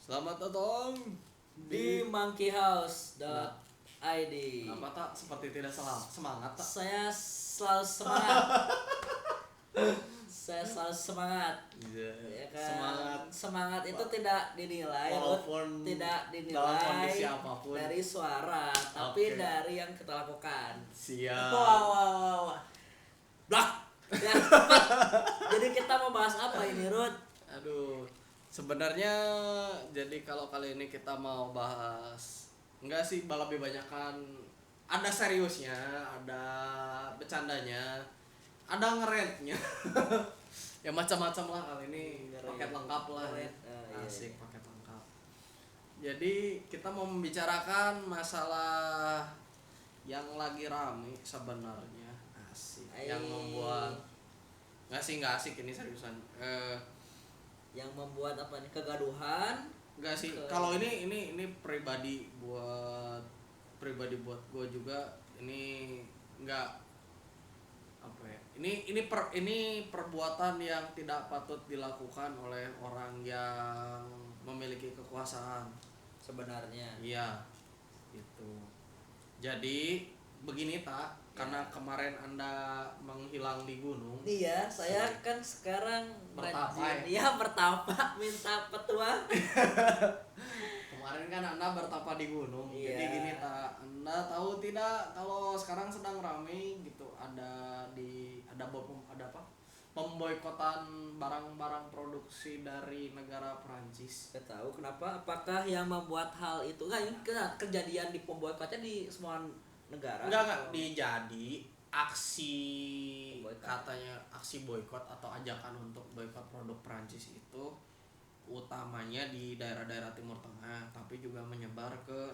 Selamat datang di monkeyhouse.id. Apa tak seperti tidak semangat tak? Saya selalu semangat. Saya selalu semangat. Ya kan? Semangat itu tidak dinilai, walaupun tidak dalam kondisi dinilai apapun. dari suara, tapi Oke. dari yang kita lakukan. Siap. Wah. Blak. Ya, cepat. Jadi kita mau bahas apa ini, Ruth? Aduh, sebenarnya jadi kalau kali ini kita mau bahas enggak sih, lebih banyakan ada seriusnya, ada bercandanya, ada ngerentnya. Ya macam-macam lah kali ini, paket lengkap lah ya. Iya. Asik, paket lengkap. Jadi kita mau membicarakan masalah yang lagi rame sebenarnya. Asik. Yang membuat nggak asik ini seriusan. Yang membuat apa nih, kegaduhan. Enggak sih, kalau ini pribadi buat gue juga, ini enggak apa ya, ini perbuatan yang tidak patut dilakukan oleh orang yang memiliki kekuasaan Sebenarnya iya gitu. Jadi begini tak, karena kemarin Anda menghilang di gunung. iya, saya kan sekarang Bertapa rajin bertapa minta petua. Kemarin kan Anda bertapa di gunung. Iya. Jadi gini tak, Anda tahu tidak kalau sekarang sedang ramai gitu, ada apa? Pemboikotan barang-barang produksi dari negara Perancis. Saya tahu kenapa, apakah yang membuat hal itu ini kejadian di pemboikotnya di semua negara? Enggak dijadi aksi Boykot. katanya aksi boykot atau ajakan untuk boykot produk Perancis itu utamanya di daerah-daerah Timur Tengah, tapi juga menyebar ke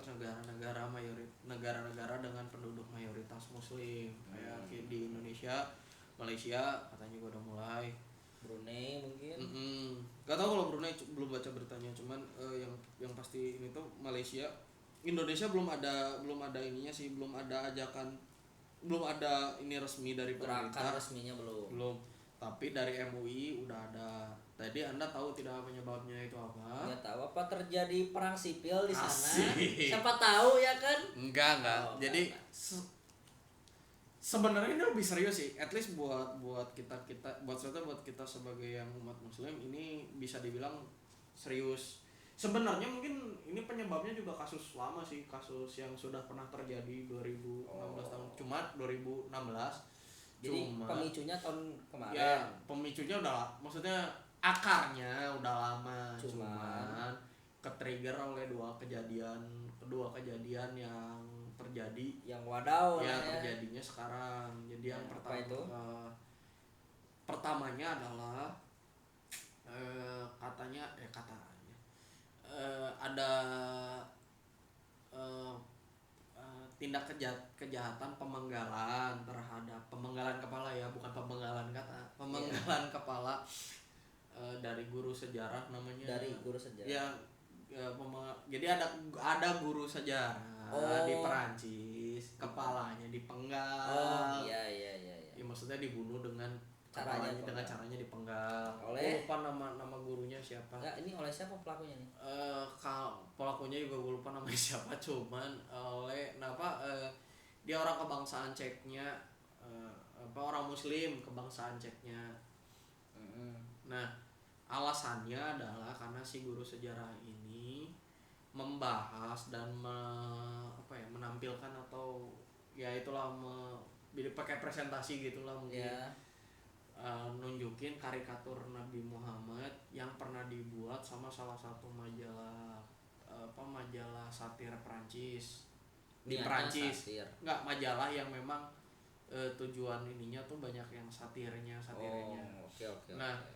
negara-negara dengan penduduk mayoritas Muslim kayak di Indonesia, Malaysia katanya juga udah mulai. Brunei mungkin. Gak tau kalau Brunei, belum baca beritanya, cuman yang pasti ini tuh Malaysia. Indonesia belum ada ininya sih, belum ada ajakan, belum ada ini resmi dari Gerakan pemerintah. resminya belum. Tapi dari MUI udah ada. Tadi Anda tahu tidak penyebabnya itu apa? Nggak tahu apa terjadi perang sipil di sana. Asik. Siapa tahu ya kan? Enggak. Oh, Jadi sebenarnya ini lebih serius sih. At least buat kita sebagai yang umat Muslim ini bisa dibilang serius. Sebenarnya mungkin ini penyebabnya juga kasus lama sih, kasus yang sudah pernah terjadi 2016 tahun, cuma 2016. Jadi pemicunya tahun kemarin. Ya, pemicunya maksudnya akarnya udah lama, cuman ke-trigger oleh kedua kejadian yang terjadi, yang wadaw ya, ya. terjadinya sekarang. Jadi yang pertama itu? Pertamanya adalah katanya ada tindak kejahatan pemenggalan kepala, ya bukan pemenggalan kepala, dari guru sejarah namanya. Dari guru sejarah. Ya, jadi ada guru sejarah di Perancis, kepalanya dipenggal. Iya. Ya, maksudnya dibunuh dengan caranya dipenggal. Oleh? Lupa nama gurunya siapa. Nah, ini oleh siapa pelakunya nih? Pelakunya juga gue lupa namanya siapa, cuman dia orang kebangsaan Ceknya, orang Muslim kebangsaan Ceknya. Nah, alasannya adalah karena si guru sejarah ini membahas dan menampilkan atau ya itulah jadi pakai presentasi gitulah mungkin. Ya. Nunjukin karikatur Nabi Muhammad yang pernah dibuat sama salah satu majalah satir Perancis di Perancis. Enggak, majalah yang memang tujuan ininya tuh banyak yang satirnya. Oke. Nah,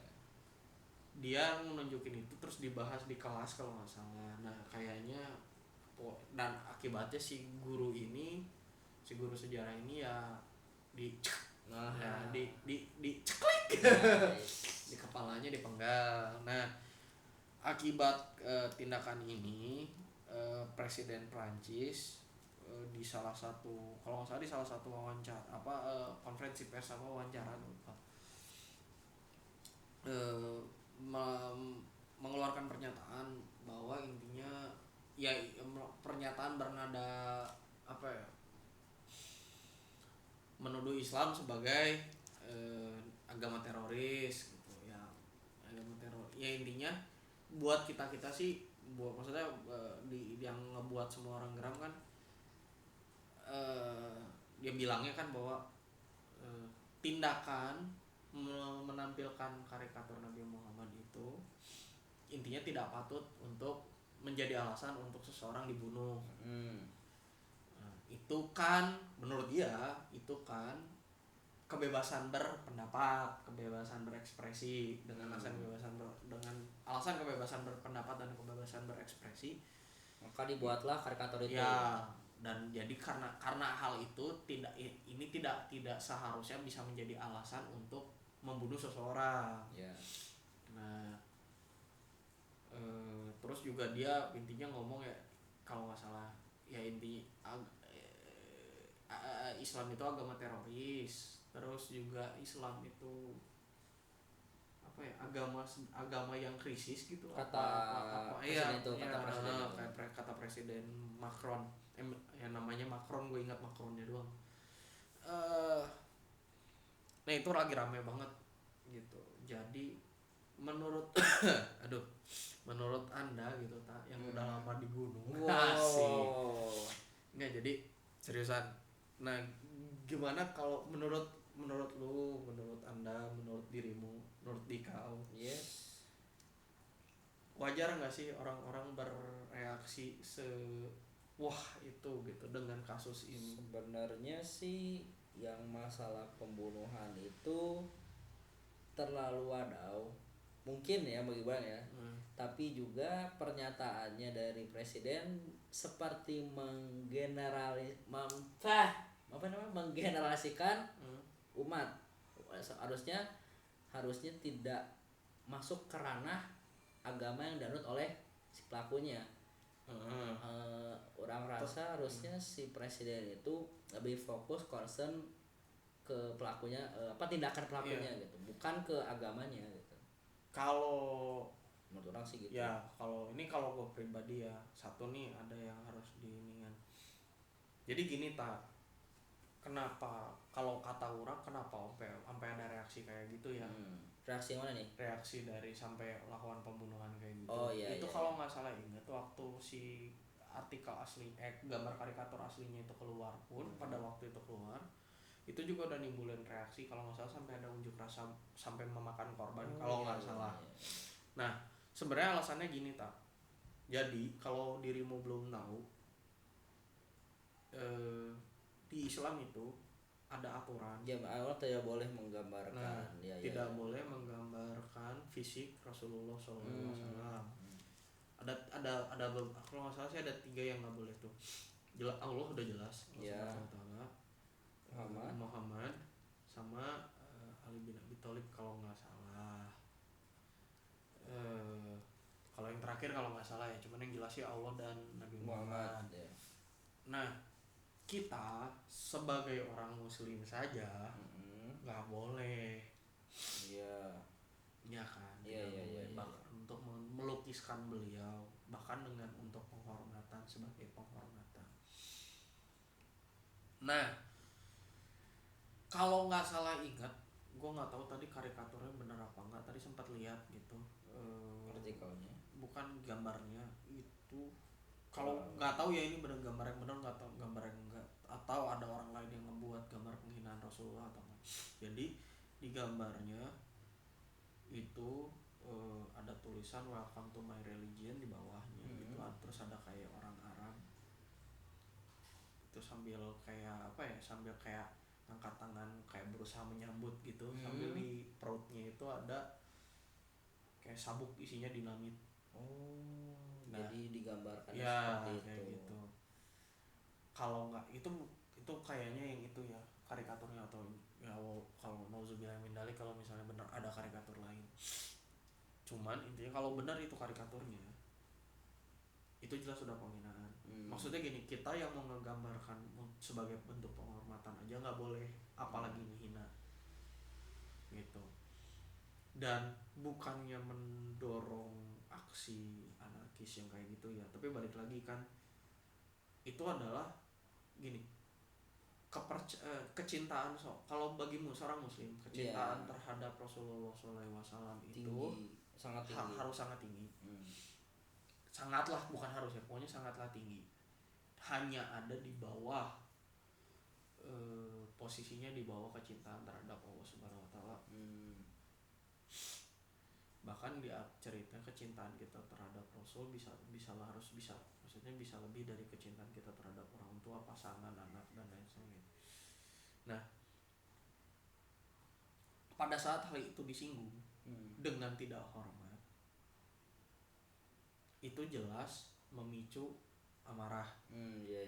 dia nunjukin itu terus dibahas di kelas kalau nggak salah. Nah, kayaknya dan akibatnya si guru sejarah ini ya diceklik. Di kepalanya dipenggal. Nah, akibat tindakan ini Presiden Prancis di salah satu wawancara konferensi pers wawancara mengeluarkan pernyataan bahwa ya pernyataan bernada apa ya, menuduh Islam sebagai agama teroris gitu ya, agama teror ya. Intinya buat kita sih, buat maksudnya yang ngebuat semua orang geram kan, dia bilangnya kan bahwa tindakan menampilkan karikatur Nabi Muhammad itu intinya tidak patut untuk menjadi alasan untuk seseorang dibunuh. Nah, itu kan menurut dia itu kan kebebasan berpendapat, kebebasan berekspresi, dengan alasan kebebasan berpendapat dan kebebasan berekspresi, maka dibuatlah karikatur itu. ya. Dan jadi karena hal itu tidak seharusnya bisa menjadi alasan untuk membunuh seseorang. Ya. Nah, terus juga dia intinya ngomong ya, kalau nggak salah ya, Islam itu agama teroris, terus juga Islam itu apa ya, agama yang krisis gitu, Kata presiden itu, kata presiden itu. kayak kata Presiden Macron, yang namanya Macron, gue ingat Macronnya doang. Nah itu lagi rame banget gitu. Jadi menurut menurut Anda gitu tak, yang udah lama di gunung, asik nggak, jadi seriusan. Nah gimana kalau menurut lu, menurut Anda, menurut dirimu, menurut Dikau, Yes. wajar nggak sih orang-orang bereaksi wah itu gitu dengan kasus ini? Sebenarnya sih yang masalah pembunuhan itu terlalu wadaw mungkin ya bagi Bang ya. Tapi juga pernyataannya dari presiden seperti menggenerasikan umat. Harusnya tidak masuk ke ranah agama yang dianut oleh si pelakunya. Orang rasa harusnya si presiden itu lebih fokus concern ke pelakunya, tindakan pelakunya gitu, bukan ke agamanya gitu. Kalau menurut orang sih gitu ya, kalau gue pribadi ya, satu nih ada yang harus diinikan. Jadi gini tak, kenapa kalau kata orang kenapa sampai ada reaksi kayak gitu ya? Reaksi mana nih? Reaksi dari sampai lakukan pembunuhan kayak gitu. Oh iya. Itu kalau nggak salah ingat waktu si artikel asli, gambar karikatur aslinya itu keluar pun, pada waktu itu keluar, itu juga udah nimbulin reaksi kalau nggak salah, sampai ada unjuk rasa sampai memakan korban kalau nggak salah. Nah sebenarnya alasannya gini tak, jadi kalau dirimu belum tahu, di Islam itu ada aturan. Ya, Allah tidak boleh menggambarkan. Nah, tidak boleh menggambarkan fisik Rasulullah SAW. Ada kalau nggak salah sih ada 3 yang nggak boleh tuh. Allah udah jelas. Ya. Muhammad sama Ali bin Abi Thalib kalau nggak salah. Kalau yang terakhir kalau nggak salah ya, cuman yang jelas sih Allah dan Nabi Muhammad. Ya. Nah kita sebagai orang muslim saja nggak boleh, ya kan, bahkan untuk melukiskan beliau, bahkan dengan untuk penghormatan, sebagai penghormatan. Nah kalau nggak salah ingat, gue nggak tahu tadi karikaturnya bener apa nggak, tadi sempat lihat gitu artikelnya, bukan gambarnya itu. Kalau nggak tahu ya ini bener gambar yang bener, nggak tahu gambar yang enggak, atau ada orang lain yang ngebuat gambar penghinaan Rasulullah atau enggak. Jadi di gambarnya itu ada tulisan welcome to my religion di bawahnya gitu, terus ada kayak orang Arab itu sambil kayak apa ya, sambil kayak angkat tangan kayak berusaha menyambut gitu, sambil di perutnya itu ada kayak sabuk isinya dinamit. Nah, jadi digambarkan ya, seperti kayak itu. gitu. Kalau nggak itu kayaknya yang itu ya karikaturnya, atau ya kalau nauzubillah min dzalik, kalau misalnya benar ada karikatur lain. Cuman intinya kalau benar itu karikaturnya, itu jelas sudah penghinaan. Maksudnya gini, kita yang mau menggambarkan sebagai bentuk penghormatan aja nggak boleh, apalagi menghina gitu. Dan bukannya mendorong aksi anarkis ideologis yang kayak gitu ya. Tapi balik lagi kan, itu adalah gini, kecintaan kalau bagimu seorang muslim, kecintaan terhadap Rasulullah SAW itu tinggi, sangat tinggi. harus sangat tinggi. Sangatlah, bukan harus ya, pokoknya sangatlah tinggi. Hanya ada di bawah, posisinya di bawah kecintaan terhadap Allah Subhanahu Wa Taala. Bahkan di cerita kecintaan kita terhadap Rasul maksudnya bisa lebih dari kecintaan kita terhadap orang tua, pasangan, anak, dan lain sebagainya. Nah, pada saat hal itu disinggung dengan tidak hormat, itu jelas memicu amarah. Iya.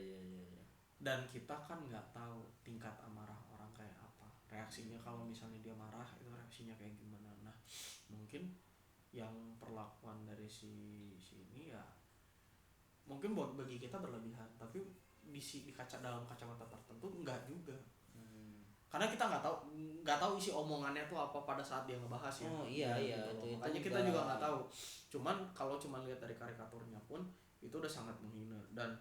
Dan kita kan nggak tahu tingkat amarah orang kayak apa, reaksinya kalau misalnya dia marah itu reaksinya kayak gimana. Nah, mungkin yang perlakuan dari si ini ya mungkin buat bagi kita berlebihan, tapi dalam kacamata tertentu enggak juga. Karena kita nggak tahu isi omongannya tuh apa pada saat dia ngebahas ya. Iya gitu. Makanya kita juga nggak tahu. Kalau lihat dari karikaturnya pun itu udah sangat menghina, dan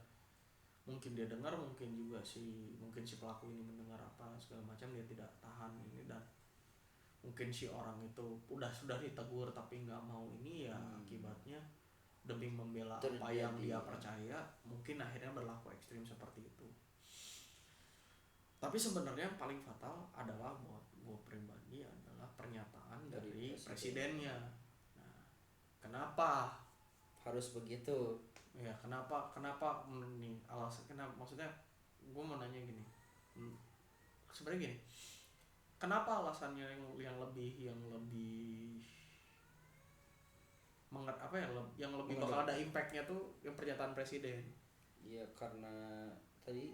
mungkin dia dengar, mungkin si pelaku ini mendengar apa segala macam, dia tidak tahan ini, dan mungkin si orang itu sudah ditegur tapi nggak mau ini ya. Akibatnya demi membela apa yang dia percaya, mungkin akhirnya berlaku ekstrim seperti itu. Tapi sebenarnya yang paling fatal adalah buat gue pribadi adalah pernyataan dari presidennya. Nah, kenapa harus begitu? Ya kenapa nih alasan kenapa, maksudnya gue mau nanya gini, sebenarnya gini, kenapa alasannya yang lebih yang lebih bakal ada impactnya tuh yang pernyataan presiden? Iya, karena tadi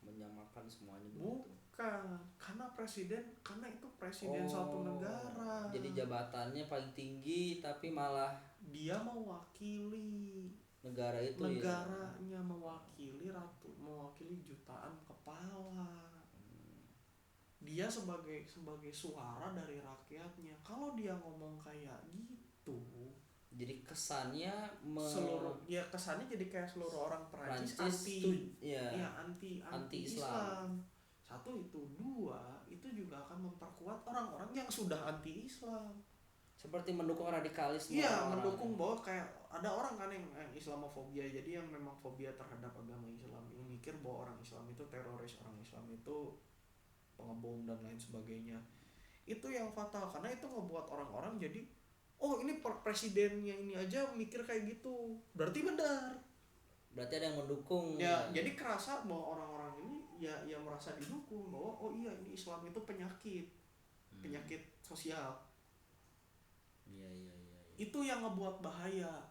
menyamakan semuanya begitu. Bukan, karena itu presiden suatu negara. Jadi jabatannya paling tinggi tapi malah dia mewakili negara itu, negaranya, mewakili jutaan kepala. Dia sebagai suara dari rakyatnya. Kalau dia ngomong kayak gitu, jadi kesannya kesannya jadi kayak seluruh orang Perancis anti Islam. Satu itu, dua itu juga akan memperkuat orang-orang yang sudah anti Islam. Seperti mendukung radikalisme. Iya, mendukung bahwa kayak ada orang kan yang Islamofobia, jadi yang memang fobia terhadap agama Islam, yang mikir bahwa orang Islam itu teroris, orang Islam itu pengebom dan lain sebagainya. Itu yang fatal, karena itu ngebuat orang-orang jadi ini presidennya ini aja mikir kayak gitu, berarti benar. Berarti ada yang mendukung. Ya, jadi kerasa bahwa orang-orang ini ya merasa didukung bahwa ini Islam itu penyakit sosial. Iya. Itu yang ngebuat bahaya.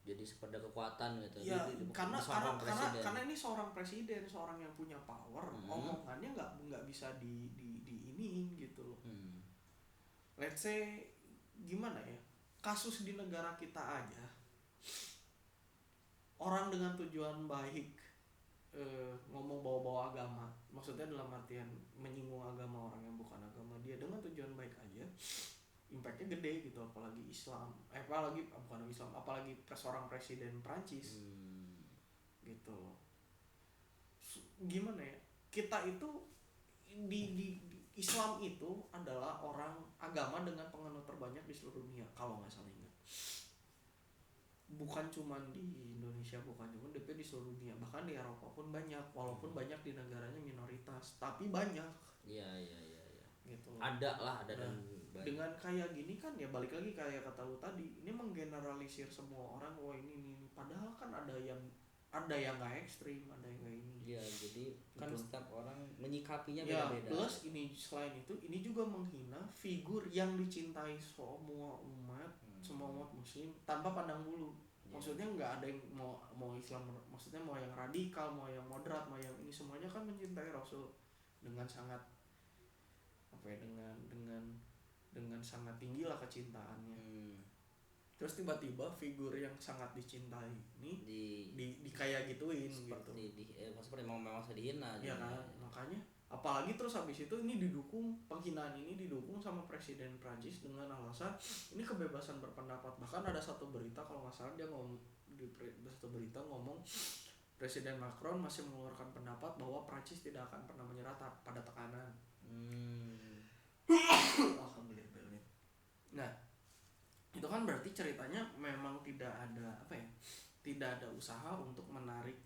Jadi seperti kekuatan gitu. Ya, karena ini seorang presiden, seorang yang punya power, omongannya nggak bisa diiniin gitu loh. Let's say gimana ya, kasus di negara kita aja, orang dengan tujuan baik ngomong bawa-bawa agama, maksudnya dalam artian menyinggung agama orang yang bukan agama dia dengan tujuan baik aja, impactnya gede gitu. Apalagi seorang presiden Prancis gitu loh. Gimana ya, kita itu di Islam itu adalah agama dengan penganut terbanyak di seluruh dunia kalau nggak salah ingat. Bukan cuma di Indonesia, bukan cuma di seluruh dunia, bahkan di Eropa pun banyak, walaupun banyak di negaranya minoritas, tapi banyak. Iya. Gitu. Ada dengan kayak gini kan ya balik lagi kayak kata lu tadi, ini menggeneralisir semua orang, ini padahal kan ada yang nggak ekstrim, ada yang nggak ini. Iya, jadi kan setiap orang menyikapinya ya, beda-beda. Plus selain itu ini juga menghina figur yang dicintai semua umat, semua umat muslim tanpa pandang bulu. Maksudnya nggak ada yang mau Islam, maksudnya mau yang radikal, mau yang moderat, mau yang ini, semuanya kan mencintai Rasul dengan sangat dengan sangat tinggi lah kecintaannya. Terus tiba-tiba figur yang sangat dicintai ini di kayak gituin seperti gitu. seperti memang dihina. Iya kan, makanya Apalagi terus habis itu ini didukung, penghinaan ini didukung sama Presiden Prancis dengan alasan ini kebebasan berpendapat. Bahkan ada satu berita kalau nggak salah dia ngomong satu berita ngomong Presiden Macron masih mengeluarkan pendapat bahwa Prancis tidak akan pernah menyerah pada tekanan. Alhamdulillah. Nah, itu kan berarti ceritanya memang tidak ada apa ya? Tidak ada usaha untuk menarik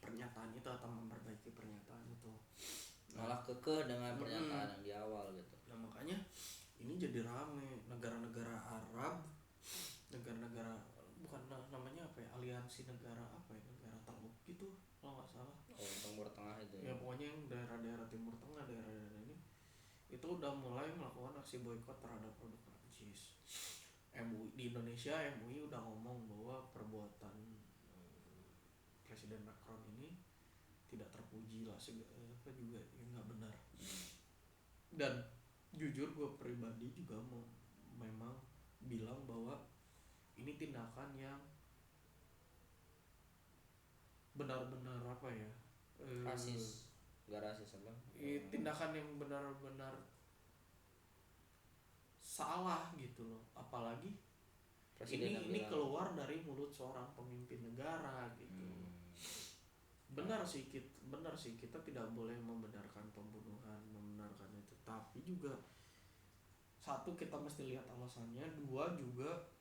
pernyataan itu atau memperbaiki pernyataan itu. Malah kekeh dengan pernyataan yang di awal gitu. Nah, makanya ini jadi rame negara-negara Arab, negara-negara bukan namanya apa ya, aliansi negara apa ya, negara Teluk gitu kalau nggak salah. Timur Tengah itu ya pokoknya yang daerah-daerah Timur Tengah, daerah-daerah ini itu udah mulai melakukan aksi boikot terhadap produk Prancis. MUI di Indonesia, MUI udah ngomong bahwa perbuatan Presiden Macron ini tidak terpuji lah, apa juga ya nggak benar. Dan jujur gue pribadi juga memang bilang bahwa ini tindakan yang benar-benar apa ya, rasis, nggak rasis apa? Tindakan yang benar-benar salah gitu loh. Apalagi Presiden ini keluar dari mulut seorang pemimpin negara gitu. Benar sih kita tidak boleh membenarkan pembunuhan, membenarkan itu, tapi juga satu kita mesti lihat alasannya, dua juga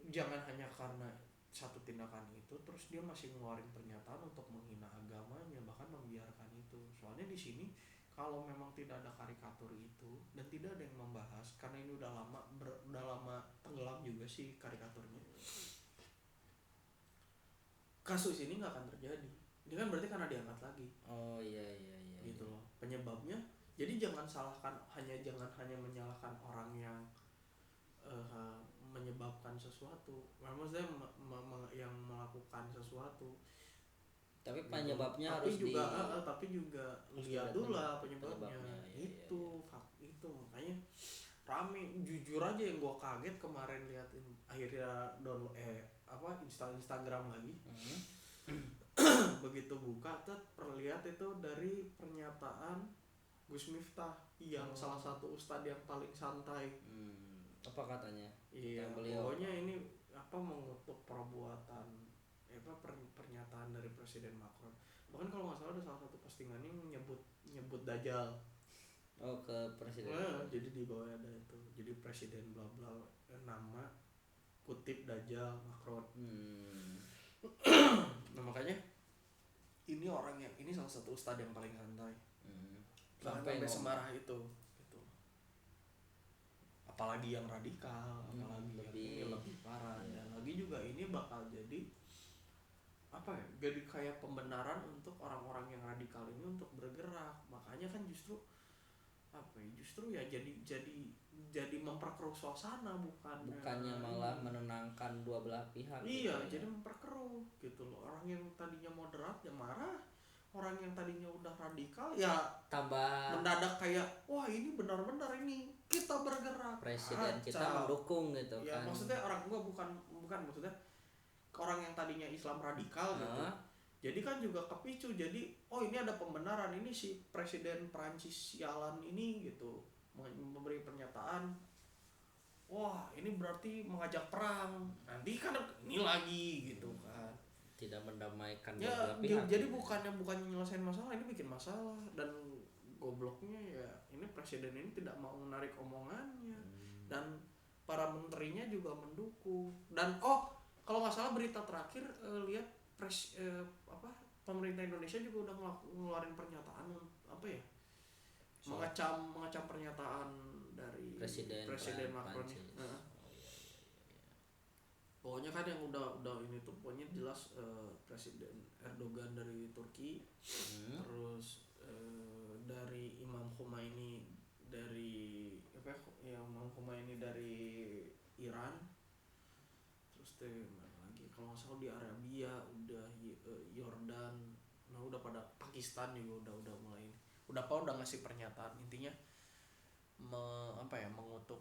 jangan hanya karena satu tindakan itu terus dia masih ngeluarin pernyataan untuk menghina agamanya, bahkan membiarkan itu. Soalnya di sini kalau memang tidak ada karikatur itu dan tidak ada yang membahas, karena ini udah lama tenggelam juga sih karikaturnya, kasus ini nggak akan terjadi. Ini kan berarti karena diangkat lagi. Oh iya gitu loh penyebabnya. Jadi jangan hanya menyalahkan orang yang menyebabkan sesuatu, maksudnya yang melakukan sesuatu, tapi gitu. penyebabnya tapi juga lihat dulu lah penyebabnya. Itu makanya rame. Jujur aja yang gua kaget kemarin liatin akhirnya download Instagram lagi. Begitu buka terlihat itu dari pernyataan Gus Miftah yang salah satu ustadz yang paling santai. Apa katanya? Iya, pokoknya ini mengutuk perbuatan pernyataan dari Presiden Macron. Bahkan kalau nggak salah ada salah satu postingannya yang nyebut Dajjal. Oh, ke presiden. Jadi di bawah ada itu. Jadi presiden bla bla, nama kutip Dajjal Macron. Nah makanya ini salah satu ustadz yang paling santai. Sampai semarah itu gitu. Apalagi yang radikal, apalagi yang lebih parah. Dan lagi juga ini bakal jadi jadi kayak pembenaran untuk orang-orang yang radikal ini untuk bergerak. Makanya kan justru ya jadi memperkeruh suasana, bukannya malah menenangkan dua belah pihak. Iya, gitu, jadi memperkeruh gitu loh. Orang yang tadinya moderat ya marah, orang yang tadinya udah radikal ya tambah mendadak kayak wah ini benar-benar ini kita bergerak. Presiden kita mendukung gitu ya, kan. Maksudnya bukan maksudnya orang yang tadinya Islam radikal gitu. Jadi kan juga kepicu, jadi ini ada pembenaran, ini si Presiden Prancis sialan ini gitu memberi pernyataan, wah ini berarti mengajak perang, nanti kan ini lagi gitu kan, tidak mendamaikan ya, dua pihak. Jadi bukan nyelesain masalah, ini bikin masalah. Dan gobloknya ya ini presiden ini tidak mau menarik omongannya. Dan para menterinya juga mendukung. Dan kalau nggak salah berita terakhir lihat pemerintah Indonesia juga udah ngeluarin pernyataan mengecam pernyataan dari Presiden Macron. Pokoknya kan yang udah ini tuh pokoknya jelas Presiden Erdogan dari Turki, terus dari Imam Khomeini dari dari Iran, terus kalau nggak salah di Arabia udah Yordan, udah pada Pakistan juga udah mulai ini, udah ngasih pernyataan, intinya mengutuk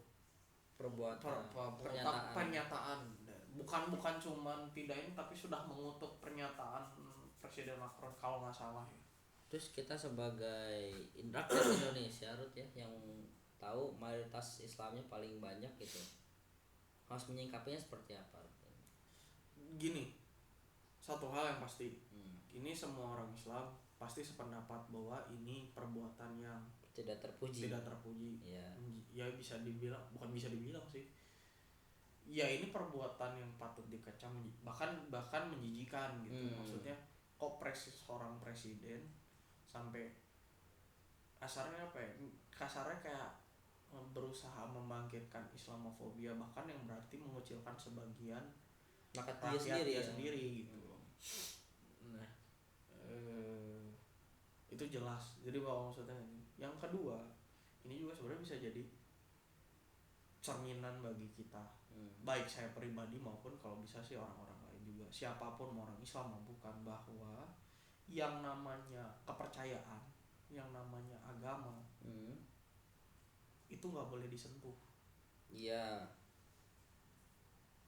pernyataan. Bukan cuman tidak ini, tapi sudah mengutuk pernyataan Presiden Macron kalau nggak salah ya. Terus kita sebagai rakyat Indonesia Rut ya yang tahu mayoritas Islamnya paling banyak gitu, harus menyikapinya seperti apa Rut? Gini, satu hal yang pasti, Hmm. ini semua orang Islam pasti sependapat bahwa ini perbuatan yang Tidak terpuji. tidak terpuji. Ya. Ya bisa dibilang, bukan bisa dibilang sih, ya ini perbuatan yang patut dikecam, bahkan menjijikan gitu. Maksudnya kok seorang presiden sampai kasarnya apa ya, kasarnya kayak berusaha membangkitkan Islamofobia, bahkan yang berarti mengucilkan sebagian Maka rakyat dia dia sendiri gitu loh. Nah, itu jelas. Jadi bahwa maksudnya yang kedua, ini juga sebenarnya bisa jadi cerminan bagi kita, baik saya pribadi maupun kalau bisa sih orang-orang lain juga, siapapun mau orang Islam maupun bukan, bahwa yang namanya kepercayaan, yang namanya agama itu nggak boleh disentuh. Iya.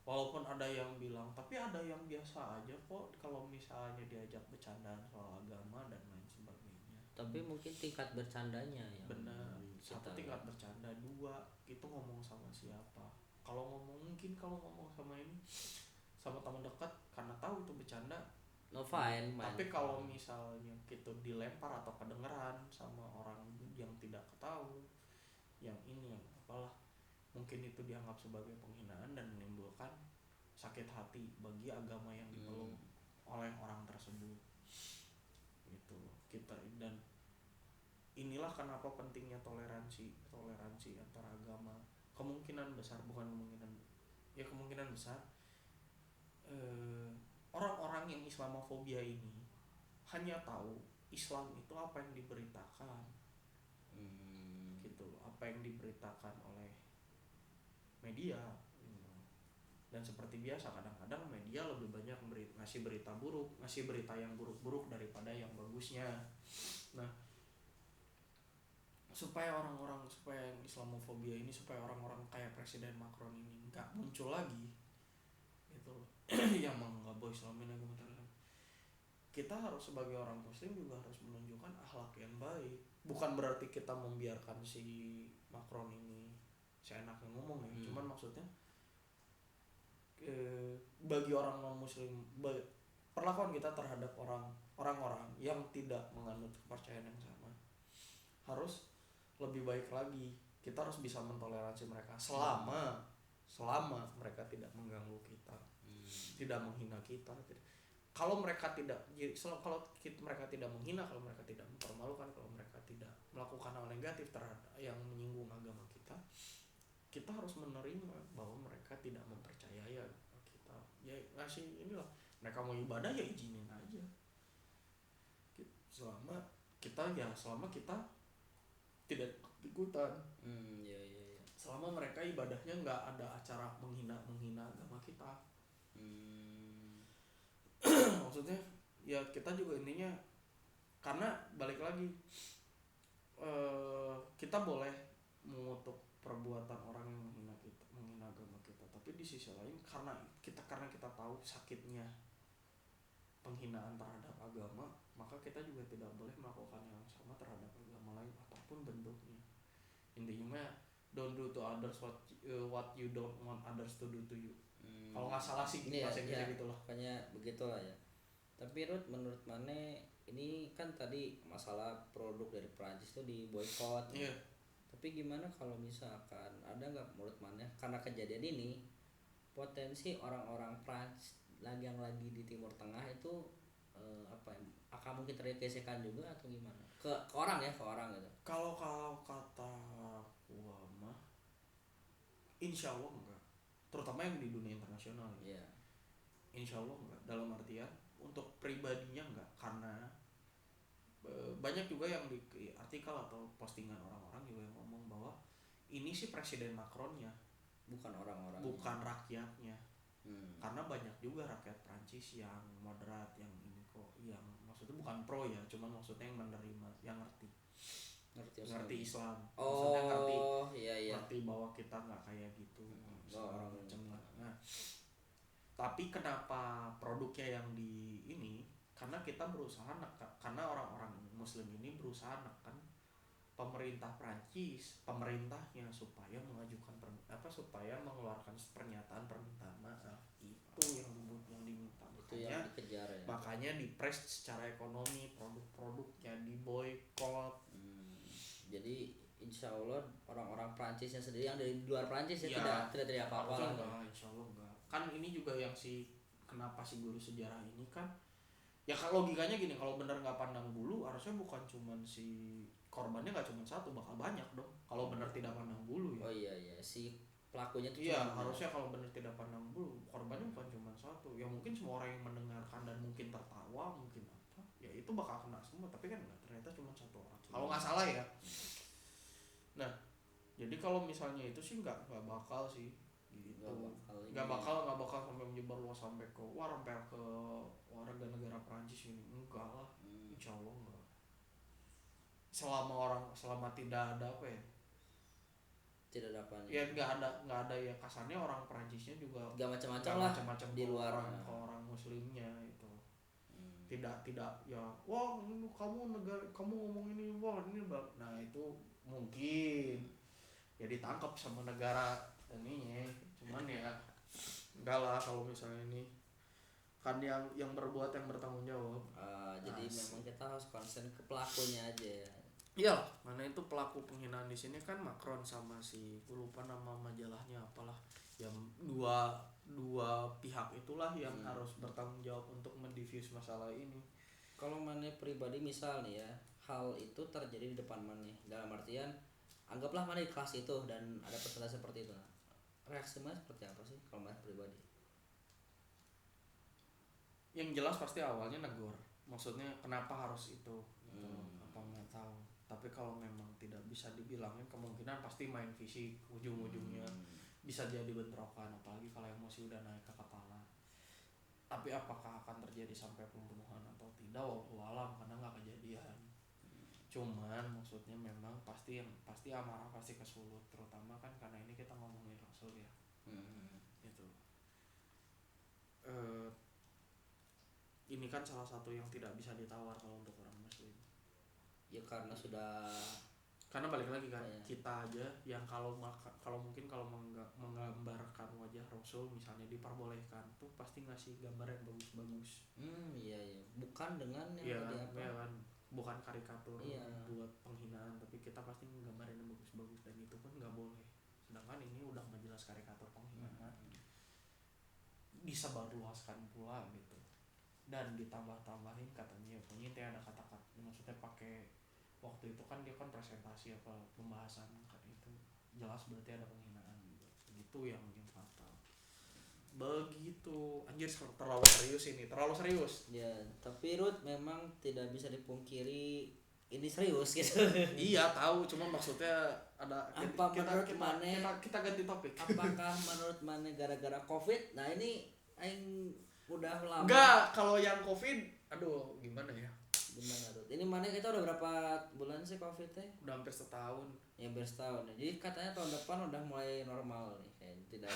Walaupun ada yang bilang, tapi ada yang biasa aja kok kalau misalnya diajak bercandaan soal agama dan lain sebagainya. Tapi mungkin tingkat bercandanya yang benar. Satu, tingkat bercanda. Dua, itu ngomong sama siapa. Kalau ngomong sama ini, sama teman dekat, karena tahu itu bercanda, no fine. Tapi kalau misalnya gitu dilempar atau kedengeran sama orang yang tidak ketahui, yang ini yang apalah, mungkin itu dianggap sebagai penghinaan dan menimbulkan sakit hati bagi agama yang dipeluk oleh orang tersebut. Gitu kita. Dan inilah kenapa pentingnya toleransi antara agama. Kemungkinan besar orang-orang yang Islamofobia ini hanya tahu Islam itu apa yang diberitakan, gitu, apa yang diberitakan oleh media. Dan seperti biasa, kadang-kadang media lebih banyak ngasih berita yang buruk-buruk daripada yang bagusnya. Nah, supaya yang Islamofobia ini, supaya orang-orang kayak Presiden Macron ini nggak muncul lagi, gitu yang menganggap bahwa Islam ini agama terlarang, kita harus sebagai orang Muslim juga harus menunjukkan akhlak yang baik. Bukan berarti kita membiarkan si Macron ini seenaknya ngomong ya, cuman maksudnya bagi orang non Muslim, perlakuan kita terhadap orang-orang yang tidak menganut kepercayaan yang sama harus lebih baik lagi. Kita harus bisa mentoleransi mereka selama mereka tidak mengganggu kita, tidak menghina kita. Kalau mereka tidak menghina, kalau mereka tidak mempermalukan, kalau mereka tidak melakukan hal negatif terhadap yang menyinggung agama kita harus menerima bahwa mereka tidak mempercayai kita. Ya ngasih inilah, mereka mau ibadah ya izinin aja. Selama kita tidak ikutan. Iya. Selama mereka ibadahnya nggak ada acara menghina agama kita. Maksudnya ya kita juga intinya, karena balik lagi, kita boleh mengutuk perbuatan orang yang menghina agama kita, tapi di sisi lain karena kita tahu sakitnya penghinaan terhadap agama, maka kita juga tidak boleh melakukan yang sama terhadap agama lain apapun bentuknya. Intinya don't do to others what you don't want others to do to you. Kalau nggak salah sih bahasa Inggrisnya gitulah. Pokoknya begitulah ya. Tapi Ruth, menurut Mane ini kan tadi masalah produk dari Prancis tuh diboykot. Iya. Tapi gimana kalau misalkan ada nggak menurut Mane, karena kejadian ini potensi orang-orang Prancis yang lagi di Timur Tengah itu akan mungkin tergesekan juga atau gimana? Ke orang gitu. Kalau kata gua mah insya Allah enggak, terutama yang di dunia internasional ya. Yeah. Insya Allah enggak, dalam artian untuk pribadinya enggak, karena banyak juga yang di artikel atau postingan orang-orang juga yang ngomong bahwa ini sih Presiden Macronnya, bukan orang-orang, bukan rakyatnya. Karena banyak juga rakyat Prancis yang moderat, yang ini kok, yang maksudnya bukan pro ya, cuman maksudnya yang menerima, yang ngerti Islam. Maksudnya ngerti bahwa kita nggak kayak gitu, segala macam lah. Nah, tapi kenapa produknya yang di ini karena kita berusaha karena orang-orang muslim ini berusaha nekan pemerintah Prancis, pemerintahnya supaya mengajukan supaya mengeluarkan pernyataan permintaan maaf. Itu yang diminta. Itu yang dikejar ya. Makanya dipres secara ekonomi, produk-produknya diboykot. Jadi insya Allah orang-orang Prancisnya sendiri yang dari luar Prancis ya, tidak terjadi apa-apa lah. Enggak, insya Allah enggak. Kan ini juga yang kenapa si guru sejarah ini kan ya kalau logikanya gini, kalau bener nggak pandang bulu harusnya bukan cuman si korbannya nggak cuma satu, bakal banyak dong kalau bener tidak pandang bulu ya. Oh iya si pelakunya tuh iya harusnya kalau bener tidak pandang bulu korbannya bukan cuma satu ya, mungkin semua orang yang mendengarkan dan mungkin tertawa mungkin apa ya itu bakal kena semua, tapi kan nggak, ternyata cuma satu orang kalau nggak salah ya. Nah jadi kalau misalnya itu sih nggak bakal sih gitu, nggak bakal sampai menyebar luas sampai ke warga negara Prancis ini, enggak lah. Insya Allah enggak, selama tidak ada apa ya, tidak ada apanya ya nggak ada ya kasarnya orang Prancisnya juga nggak macam-macam lah di luar orang muslimnya itu. Tidak ya wah kamu ngomong ini wah ini nah itu mungkin ya ditangkap sama negara ininya, cuman ya enggak lah kalau misalnya ini kan yang berbuat yang bertanggung jawab. Jadi memang kita harus konsen ke pelakunya aja ya. Iya, mana itu pelaku penghinaan di sini kan Macron sama si gue lupa nama majalahnya apalah, yang dua pihak itulah yang harus bertanggung jawab untuk mendiffuse masalah ini. Kalau mana pribadi misal nih ya, hal itu terjadi di depan mana, dalam artian anggaplah mana di kelas itu dan ada peserta seperti itu, reaksi mana seperti apa sih kalau mana pribadi? Yang jelas pasti awalnya negor, maksudnya kenapa harus itu apa nggak tahu, tapi kalau memang tidak bisa dibilangin kemungkinan pasti main fisik, ujung-ujungnya bisa jadi bentrokan, apalagi kalau emosi udah naik ke kepala. Tapi apakah akan terjadi sampai pembunuhan atau tidak, wallahu alam, karena nggak kejadian. Cuman maksudnya memang pasti amarah pasti kesulut, terutama kan karena ini kita ngomongin Rasul ya. Gitu. Ini kan salah satu yang tidak bisa ditawar kalau untuk orang muslim. Ya karena balik lagi kan kita aja yang kalau mungkin kalau menggambarkan wajah Rasul misalnya diperbolehkan tuh pasti ngasih gambar yang bagus-bagus. Iya bukan dengan yang kan bukan karikatur buat penghinaan, tapi kita pasti nggambarin yang bagus-bagus dan itu pun nggak boleh, sedangkan ini udah menjelas karikatur penghinaan disebarluaskan pula gitu, dan ditambah-tambahin katanya pokoknya ada kata-kata maksudnya pakai waktu itu kan dia kan presentasi apa pembahasan kan itu jelas berarti ada penghinaan gitu yang fatal begitu. Anjir terlalu serius ya, tapi Ruth memang tidak bisa dipungkiri ini serius gitu. Iya tahu, cuma maksudnya ada kita ganti topik. Apakah menurut mana gara-gara COVID? Nah ini aing udah lama. Enggak, kalau yang COVID aduh gimana Ruth? Ini mana kita udah berapa bulan sih COVID teh? Udah hampir setahun. Ya hampir setahun. Jadi katanya tahun depan udah mulai normal nih, kayak tidak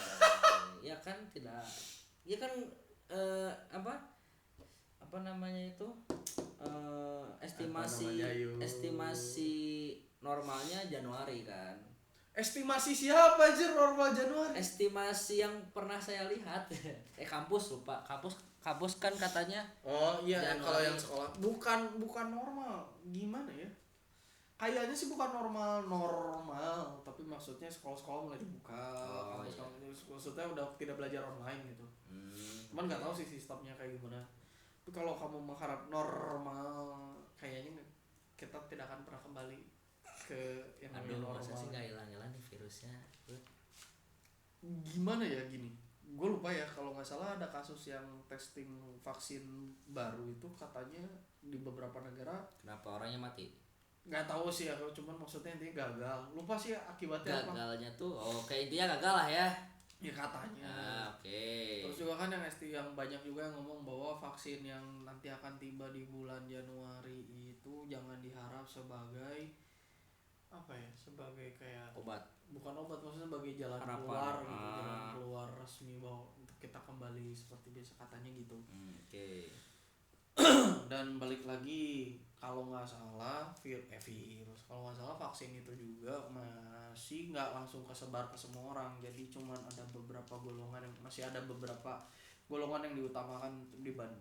ya kan tidak. Ya kan apa namanya itu? Estimasi normalnya Januari kan. Estimasi siapa aja normal Januari? Estimasi yang pernah saya lihat. Kampus lupa. Kampus kan katanya. Oh iya, kalau yang sekolah bukan normal. Gimana ya? Kayaknya sih bukan normal, tapi maksudnya sekolah-sekolah mulai dibuka. Maksudnya udah tidak belajar online gitu. Cuman nggak tahu sih sistemnya kayak gimana. Tapi kalau kamu mengharap normal, kayaknya kita tidak akan pernah kembali ke yang normal. Masa sih nggak hilang-hilang nih virusnya? Gimana ya gini? Gue lupa ya, kalau nggak salah ada kasus yang testing vaksin baru itu katanya di beberapa negara. Kenapa orangnya mati? Nggak tahu sih ya, cuman maksudnya intinya gagal. Lupa sih akibatnya apa. Gagalnya tuh, kayak intinya gagal lah ya. Ya katanya. Oke. Terus juga kan yang banyak juga yang ngomong bahwa vaksin yang nanti akan tiba di bulan Januari itu jangan diharap sebagai apa ya, sebagai kayak obat. Bukan obat, maksudnya sebagai jalan keluar gitu, jalan keluar resmi bahwa untuk kita kembali seperti biasa katanya gitu. Oke. Dan balik lagi, kalau nggak salah virus, kalau nggak salah vaksin itu juga masih nggak langsung kesebar ke semua orang, jadi cuman ada beberapa golongan yang masih ada beberapa golongan yang diutamakan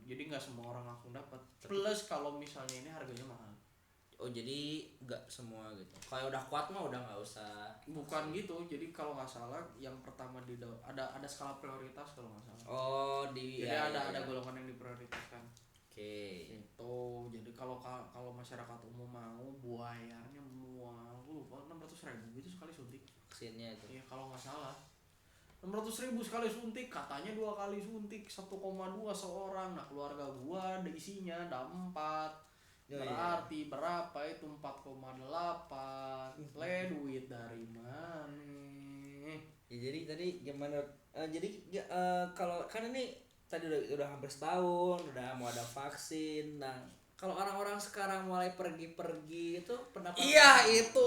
jadi nggak semua orang langsung dapat. Plus kalau misalnya ini harganya mahal. Oh jadi nggak semua gitu. Kalau udah kuat mah udah nggak usah. Bukan gitu, jadi kalau nggak salah yang pertama ada skala prioritas kalau nggak salah. Oh Jadi ya, ada ya. golongan yang diprioritaskan. Oke. Itu jadi kalau masyarakat umum mau bayarnya mual, lupa 600.000 gitu sekali suntik. Vaksinnya itu. Iya kalau nggak salah 600.000 sekali suntik, katanya 2 kali suntik 1,2 seorang. Nah keluarga gua ada isinya ada 4. Oh, Berarti berapa itu 4,8. Le duit dari mana? Ya jadi tadi gimana? Kalau kan ini tadi udah hampir setahun, udah mau ada vaksin. Nah, kalau orang-orang sekarang mulai pergi-pergi itu pendapat Iya itu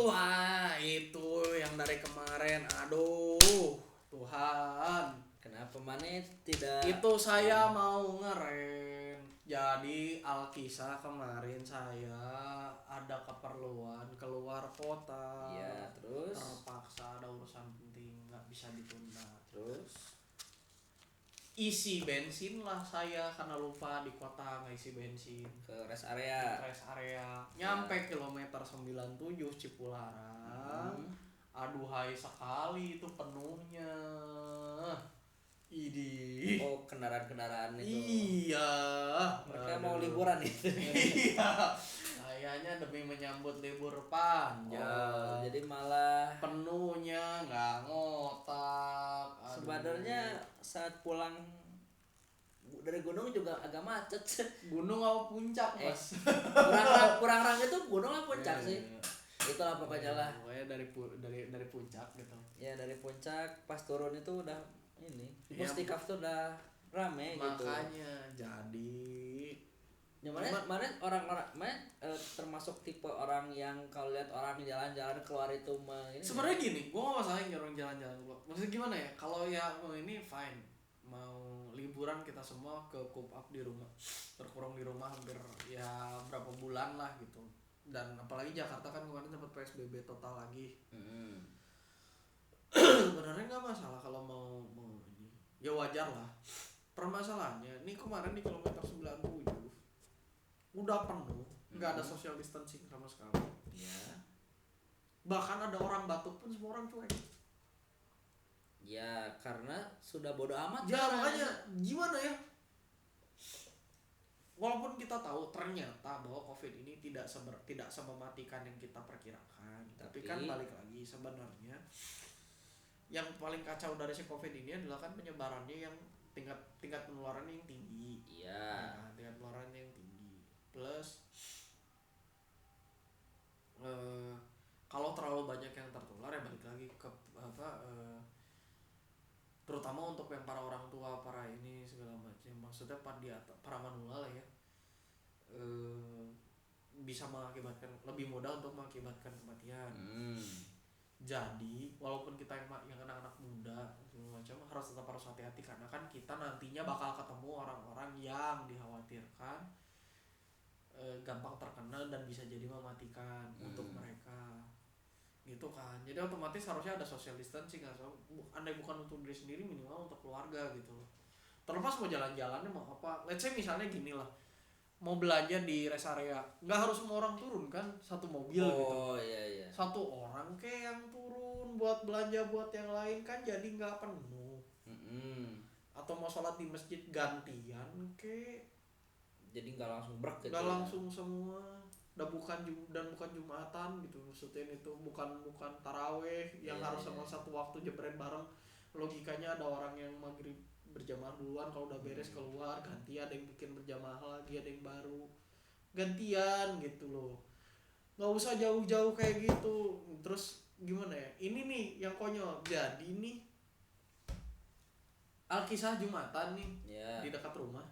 yang dari kemarin. Aduh Tuhan, kenapa mana tidak itu saya mau ngeren. Jadi Alkisah kemarin saya ada keperluan keluar kota. ya terus Terpaksa ada urusan penting nggak bisa ditunda. terus Isi bensin lah saya karena lupa di kota nggak isi bensin. ke rest area. Rest area nyampe kilometer 97 Cipularang. Aduhai sekali itu penuhnya. Idi. Oh, kendaraan-kendaraan itu. Iya. Mereka mau liburan itu. Iya. Kayaknya demi menyambut libur panjang. Oh, jadi malah Penuhnya nggak ngotak. Aduh. sebenarnya saat pulang dari gunung juga agak macet. Gunung apa puncak mas? kurang rang itu gunung apa puncak Iya, sih? iya. Itulah pokoknya lah. Pokoknya dari puncak gitu. Ya dari puncak pas turun itu udah ini. Iya, Mustikaf tuh udah rame gitu. Makanya jadi Ya, mana orang-orang termasuk tipe orang yang kalau lihat orang jalan-jalan keluar itu ini. sebenarnya gini, gua nggak masalah nyuruh jalan-jalan gua. Maksudnya gimana ya? Kalau ya mau ini fine, mau liburan kita semua ke coop up di rumah, berkurung di rumah hampir ya berapa bulan lah gitu. Dan apalagi Jakarta kan kemarin sempat PSBB total lagi. Sebenarnya nggak masalah kalau mau ini, ya wajar lah. Permasalahannya, ini kemarin di kilometer 97 udah penuh, nggak ada social distancing sama sekali. Ya. Bahkan ada orang batuk pun semua orang cuek. Ya karena sudah bodo amat. Ya makanya gimana ya? Walaupun kita tahu ternyata bahwa COVID ini tidak semematikan yang kita perkirakan, tapi kan balik lagi sebenarnya yang paling kacau dari si COVID ini adalah kan penyebarannya yang tingkat penularannya yang tinggi. Iya. Nah, tingkat penularannya yang tinggi. Plus kalau terlalu banyak yang tertular ya balik lagi ke terutama untuk yang para orang tua, para ini segala macam, maksudnya para manula lah ya, bisa mengakibatkan lebih mudah untuk mengakibatkan kematian. Jadi walaupun kita yang anak-anak muda segala macam harus hati-hati karena kan kita nantinya bakal ketemu orang-orang yang dikhawatirkan gampang terkena dan bisa jadi mematikan untuk mereka gitu kan. Jadi otomatis harusnya ada social distancing, andai bukan untuk diri sendiri minimal untuk keluarga gitu loh. Terlepas mau jalan-jalannya mau apa, let's say misalnya gini lah, mau belanja di rest area nggak harus semua orang turun kan, satu mobil gitu. Oh iya. Satu orang kayak yang turun buat belanja buat yang lain kan jadi nggak penuh. Atau mau sholat di masjid gantian kayak jadi nggak langsung brek gitu. nggak langsung semua, bukan Jumatan gitu, maksudnya itu bukan taraweh yang harus sama satu waktu jebret bareng. Logikanya ada orang yang maghrib berjamaah duluan, kalau udah beres keluar ganti, ada yang bikin berjamaah lagi, ada yang baru gantian gitu loh. Nggak usah jauh-jauh kayak gitu. Terus gimana ya, ini nih yang konyol, jadi nih Alkisah Jumatan nih di dekat rumah,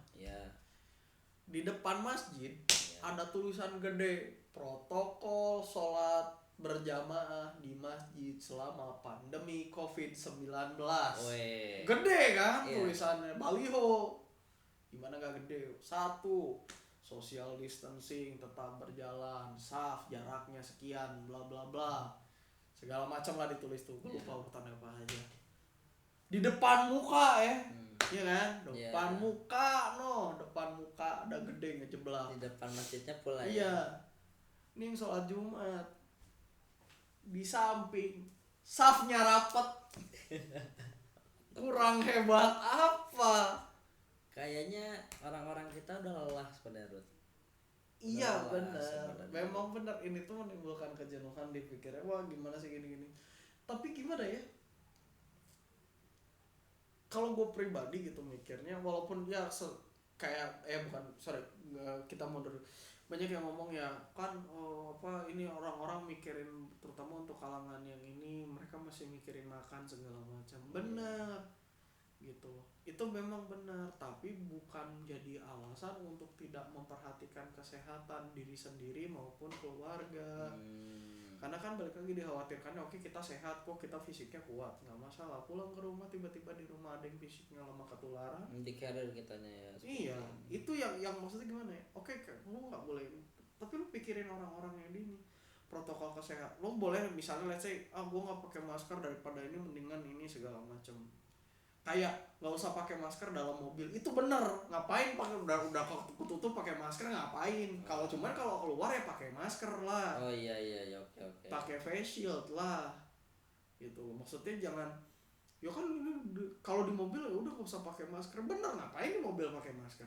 di depan masjid ada tulisan gede, protokol sholat berjamaah di masjid selama pandemi COVID-19. Gede kan tulisannya, baliho. Gimana gak gede? 1. social distancing tetap berjalan, saf jaraknya sekian, bla bla bla, segala macam lah ditulis tuh. Gue lupa urutannya apa aja. Di depan muka ya, iya kan? Depan muka, depan muka ada gede ngejeblak. Di depan masjidnya pula. Iya. Ini sholat Jumat. Di samping safnya rapet. Kurang hebat apa? Kayaknya orang-orang kita udah lelah sebenarnya, Rut. Iya benar. Memang benar, ini tuh menimbulkan kejenuhan di pikirnya. Wah gimana sih gini-gini. Tapi gimana ya? Kalau gue pribadi gitu mikirnya, walaupun ya kayak kita mundur. Banyak yang ngomong ya kan ini orang-orang mikirin, terutama untuk kalangan yang ini, mereka masih mikirin makan segala macam. Benar. Gitu. Itu memang benar, tapi bukan jadi alasan untuk tidak memperhatikan kesehatan diri sendiri maupun keluarga. Karena kan balik lagi dikhawatirkan, oke kita sehat kok, kita fisiknya kuat, nggak masalah. Pulang ke rumah tiba-tiba di rumah ada yang fisiknya lemah ketularan. Di carrier kitanya ya. Iya, itu yang maksudnya gimana ya? Oke, lu nggak boleh, tapi lu pikirin orang-orang yang di ini protokol kesehatan. Lu boleh misalnya let's say, gua nggak pakai masker daripada ini, mendingan ini segala macam. Kayak nggak usah pakai masker dalam mobil, itu bener. Ngapain pakai udah ketutup pakai masker, ngapain? Kalau keluar ya pakai masker lah. Oh iya oke. Pakai face shield lah, gitu. Maksudnya jangan, ya kan ini kalau di mobil ya udah nggak usah pakai masker. Bener, ngapain di mobil pakai masker?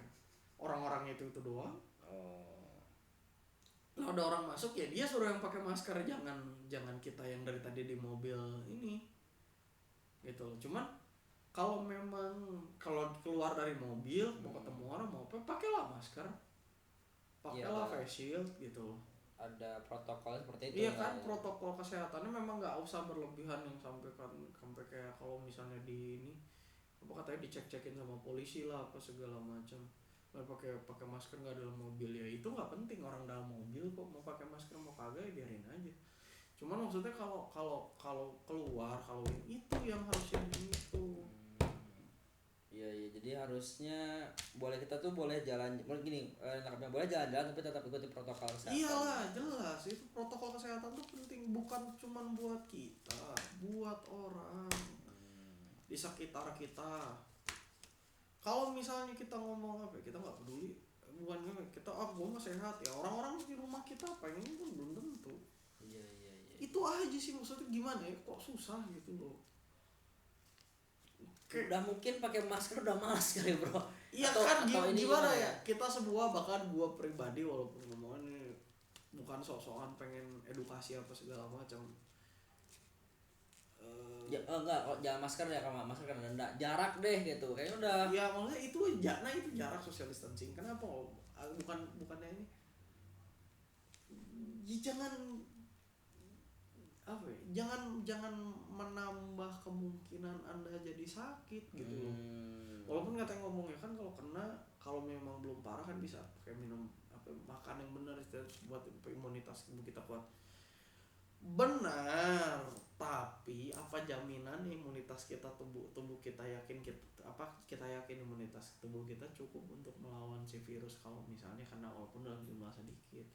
Orang-orangnya itu doang. Nah, ada orang masuk ya dia suruh yang pakai masker, jangan kita yang dari tadi di mobil ini, gitu. Cuman kalau keluar dari mobil mau ketemu orang mau apa, pakailah masker, pakailah face shield gitu. Ada protokol seperti itu. Iya kan, protokol kesehatannya memang nggak usah berlebihan yang sampai kayak kalau misalnya di ini apa katanya dicek-cekin sama polisi lah apa segala macam. Pakai masker nggak dalam mobil, ya itu nggak penting, orang dalam mobil kok mau pakai masker mau kagak ya biarin aja. Cuman maksudnya kalau keluar, kalau itu yang harusnya gitu. Iya, jadi harusnya kita tuh boleh jalan, gini, boleh jalan-jalan tapi tetap ikuti protokol kesehatan. Iyalah, jelas itu protokol kesehatan tuh penting, bukan cuman buat kita, buat orang di sekitar kita. Kalau misalnya kita ngomong apa, kita nggak peduli, bukan kita gue mah sehat ya, orang-orang di rumah kita pengen pun belum tentu. Iya. Itu aja sih, maksudnya gimana ya, kok susah gitu loh. Udah mungkin pakai masker udah malas kali bro. Iya kan, gimana ya, kita semua, bahkan gua pribadi walaupun ngomongin bukan sok-sokan pengen edukasi apa segala macam. Enggak, jangan masker ya, kalau masker kan enggak, jarak deh gitu kayaknya udah. Ya maksudnya itu jarak social distancing. Kenapa bukannya ini jangan menambah kemungkinan Anda jadi sakit gitu loh. Walaupun katanya ngomongnya kan kalau memang belum parah kan bisa pakai minum makan yang benar buat imunitas tubuh kita kuat. Benar, tapi apa jaminan imunitas kita tubuh kita yakin imunitas tubuh kita cukup untuk melawan si virus kalau misalnya kena walaupun dalam jumlah sedikit.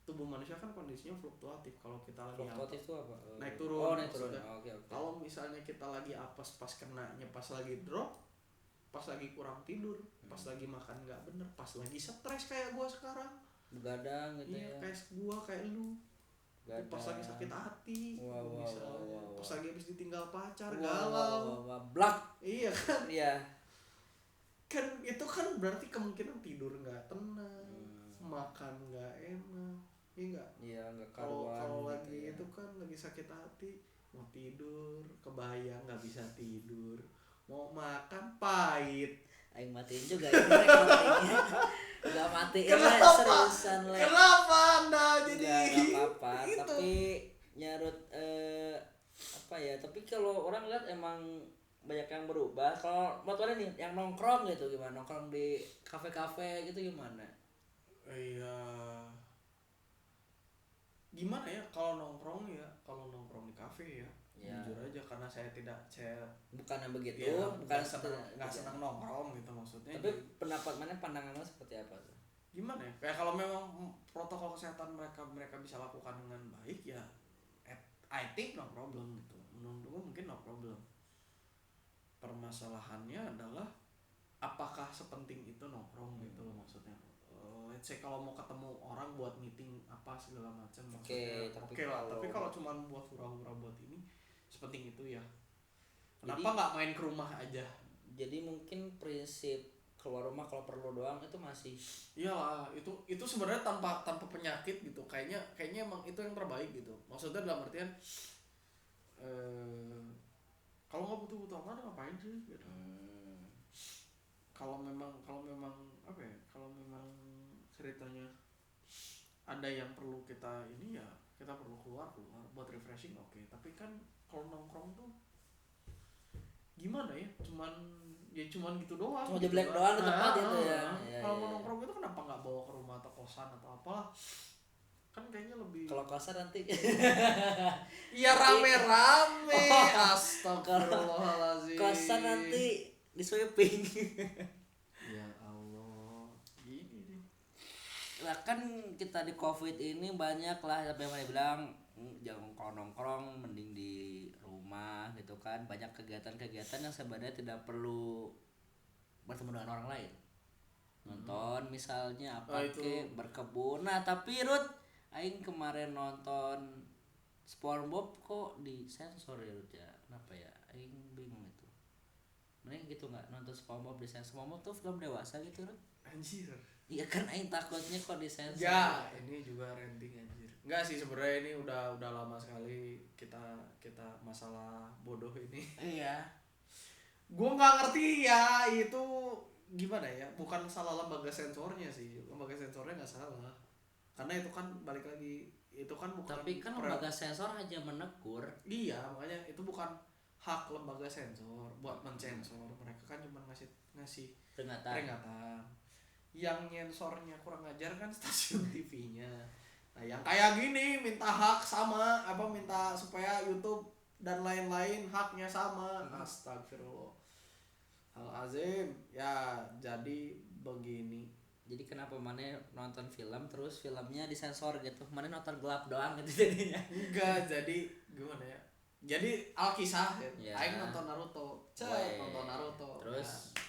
Tubuh manusia kan kondisinya fluktuatif. Kalau kita lagi fluktuatif itu apa? Naik turun. Okay. Kalau misalnya kita lagi apes pas kenanya, pas lagi drop, pas lagi kurang tidur, pas lagi makan nggak bener, pas lagi stres kayak gua sekarang, begadang gitu iya, ya. Kayak lu. Pas lagi sakit hati, pas lagi habis ditinggal pacar, galau, blak. Iya kan? Iya. Kan itu kan berarti kemungkinan tidur nggak tenang, makan nggak enak, iya nggak? Iya, nggak karuan. Kalau gitu lagi ya. itu kan lagi sakit hati, mau tidur, kebayang nggak bisa tidur, mau makan pahit. Aing matiin juga ini recordingnya. Gak matiin lah, seriusan lah. Kenapa Anda jadi? Gak apa-apa, gitu. Tapi nyarut apa ya? Tapi kalau orang lihat emang banyak yang berubah. Kalau buat mana nih yang nongkrong gitu gimana? Nongkrong di kafe-kafe gitu gimana? Iya. Gimana ya kalau nongkrong di kafe ya? Jujur aja karena saya bukan yang begitu, ya, bukan nggak senang nongkrong gitu maksudnya. Tapi pendapat mana, pandangan mana seperti apa tuh? gimana ya, kayak kalau memang protokol kesehatan mereka bisa lakukan dengan baik ya, I think no problem gitu, menurut gue mungkin no problem. Permasalahannya adalah apakah sepenting itu nongkrong gitu loh maksudnya. Let's say kalau mau ketemu orang buat meeting apa segala macam maksudnya oke lah, tapi kalau cuman buat hura-hura buat ini sepenting itu ya kenapa nggak main ke rumah aja. Jadi mungkin prinsip keluar rumah kalau perlu doang itu masih iyalah, itu sebenarnya tanpa penyakit gitu, kayaknya emang itu yang terbaik gitu, maksudnya dalam artian kalau nggak butuh apa ngapain sih gitu. Kalau memang apa ya, kalau memang ceritanya ada yang perlu kita ini ya kita perlu keluar buat refreshing oke. Tapi kan kalau nongkrong tuh gimana ya, cuman gitu doang, cuma gitu jeblek kan. doang di tempat itu ya. Kalau mau nongkrong itu kenapa nggak bawa ke rumah atau kosan atau apalah, kan kayaknya lebih Kalau kosan nanti iya rame-rame. Astagfirullahaladzim, kosan nanti di sweeping. ya Allah, gini deh. Lah kan kita di Covid ini banyak lah sampai yang bilang jangan kalau nongkrong mending di rumah gitu kan, banyak kegiatan-kegiatan yang sebenarnya tidak perlu bertemu dengan orang lain, nonton misalnya apa ke berkebun. Nah tapi Ruth, aing kemarin nonton SpongeBob kok di sensor ya Ruth ya, kenapa ya, aing bingung itu. Mending gitu nggak nonton SpongeBob di sensor, SpongeBob tuh film dewasa gitu Ruth. Anjir. Iya kan aing takutnya kok di sensor. Ya, ini juga renting anjir. Enggak sih sebenarnya ini udah lama sekali kita masalah bodoh ini. Iya. Gua nggak ngerti ya itu gimana ya, bukan salah lembaga sensornya sih. Lembaga sensornya nggak salah. Karena itu kan balik lagi itu kan bukan. Tapi kan lembaga sensor hanya menegur. Iya, makanya itu bukan hak lembaga sensor buat mensensor. Mereka kan cuma ngasih peringatan. Yang nyensornya kurang ajar kan stasiun TV-nya. Nah, yang kayak gini minta hak sama apa, minta supaya YouTube dan lain-lain haknya sama. Astagfirullahalazim. Ya, jadi begini. Jadi kenapa mana nonton film terus filmnya disensor gitu, mana nonton gelap doang gitu jadinya. Enggak, jadi gimana ya, jadi Alkisah ya. Ya. Aing nonton Naruto, nonton Naruto terus nah,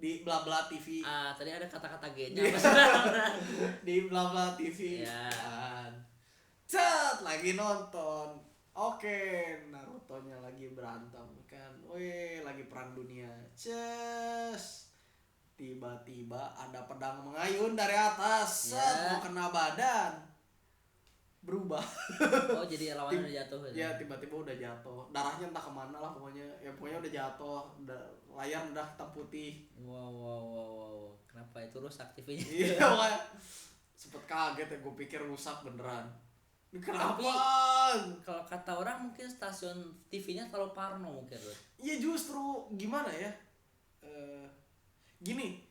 di bla bla TV. Tadi ada kata-kata G-nya di bla bla TV ya. Kan lagi nonton, oke, Naruto-nya lagi berantem kan, weh lagi perang dunia, tiba-tiba ada pedang mengayun dari atas, mau kena badan, berubah. Oh jadi lawannya udah jatuh ya tiba-tiba udah jatuh, darahnya entah kemana lah pokoknya udah jatuh, layar udah hitam putih. Wow. Kenapa itu rusak TV-nya? Iya makanya sempet kaget ya, gue pikir rusak beneran. Kenapa? Tapi kalau kata orang mungkin stasiun TV-nya terlalu parno mungkin. Iya justru gimana ya, gini,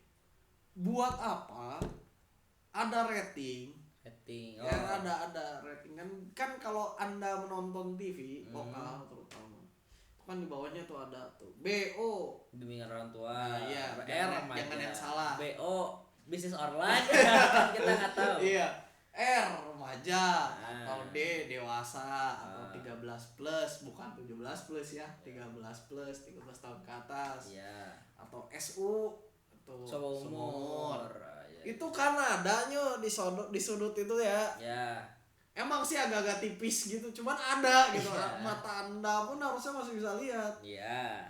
buat apa ada rating? Oh. Ya ada rating kan kalau Anda menonton TV lokal terutama itu kan di bawahnya tuh ada tuh BO, bimbingan orang tua. Iya, R jangan yang salah. BO bisnis online. Kita nggak tahu. Iya, R remaja atau D dewasa atau 13 plus, bukan 17 plus ya, 13 tahun ke atas. Iya. Atau SU atau umur. Itu kan adanya di sudut itu ya. Ya. Emang sih agak-agak tipis gitu, cuman ada gitu. Mata Anda pun harusnya masih bisa lihat. Iya.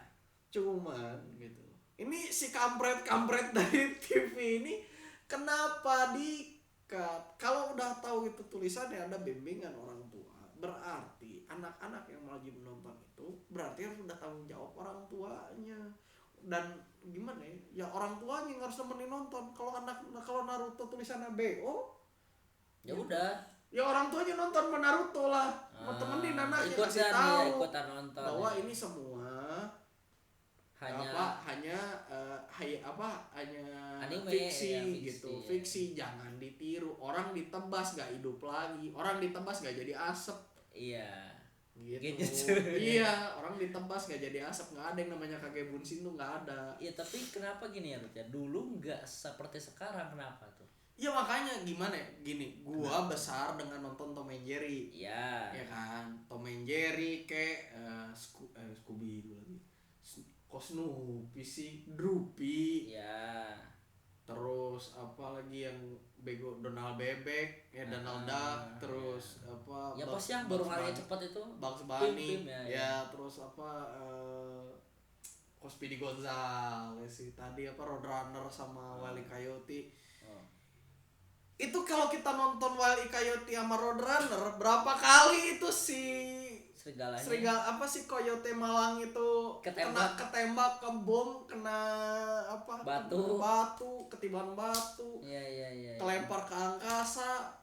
Cuman gitu. Ini si kampret dari TV ini kenapa di-cut? Kalau udah tahu itu tulisannya ada bimbingan orang tua, berarti anak-anak yang lagi menonton itu berarti harus udah tanggung jawab orang tuanya. Dan gimana ya orang tuanya yang harus nemenin nonton. Kalau Naruto tulisannya BO ya udah, ya orang tuanya nonton Naruto lah, mau temenin anaknya, kasih tahu bahwa ini semua hanya anime, fiksi, ya, gitu, fiksi, jangan ditiru. Orang ditebas gak hidup lagi, orang ditebas gak jadi asap. Iya. gitu. Genjutsu. Iya, orang ditebas nggak jadi asap, nggak ada yang namanya Kage Bunshin tuh nggak ada. Ya tapi kenapa gini ya Ruth ya? Dulu nggak seperti sekarang, kenapa tuh? Ya makanya gimana ya, gini, gua besar dengan nonton Tom and Jerry, Ya. ya kan, Tom and Jerry kayak Scooby dulu lagi, kok Snoopy sih, Droopy, Ya. terus apa lagi yang bego, Donald Bebek, ya Donald Duck, terus apa? Ya Bugs- pasti yang baru Bugs lari Bunny. cepat itu. Bugs Bunny, Pim, ya terus apa? Speedy Gonzales sih tadi apa, Roadrunner sama Wile E. Coyote. Oh. Itu kalau kita nonton Wile E. Coyote sama Roadrunner, berapa kali itu si Serigalanya. apa sih Coyote Malang itu Ketembak. ketembak, ke bom, kena apa? Batu. Ketiban batu, Iya. kelempar ke angkasa,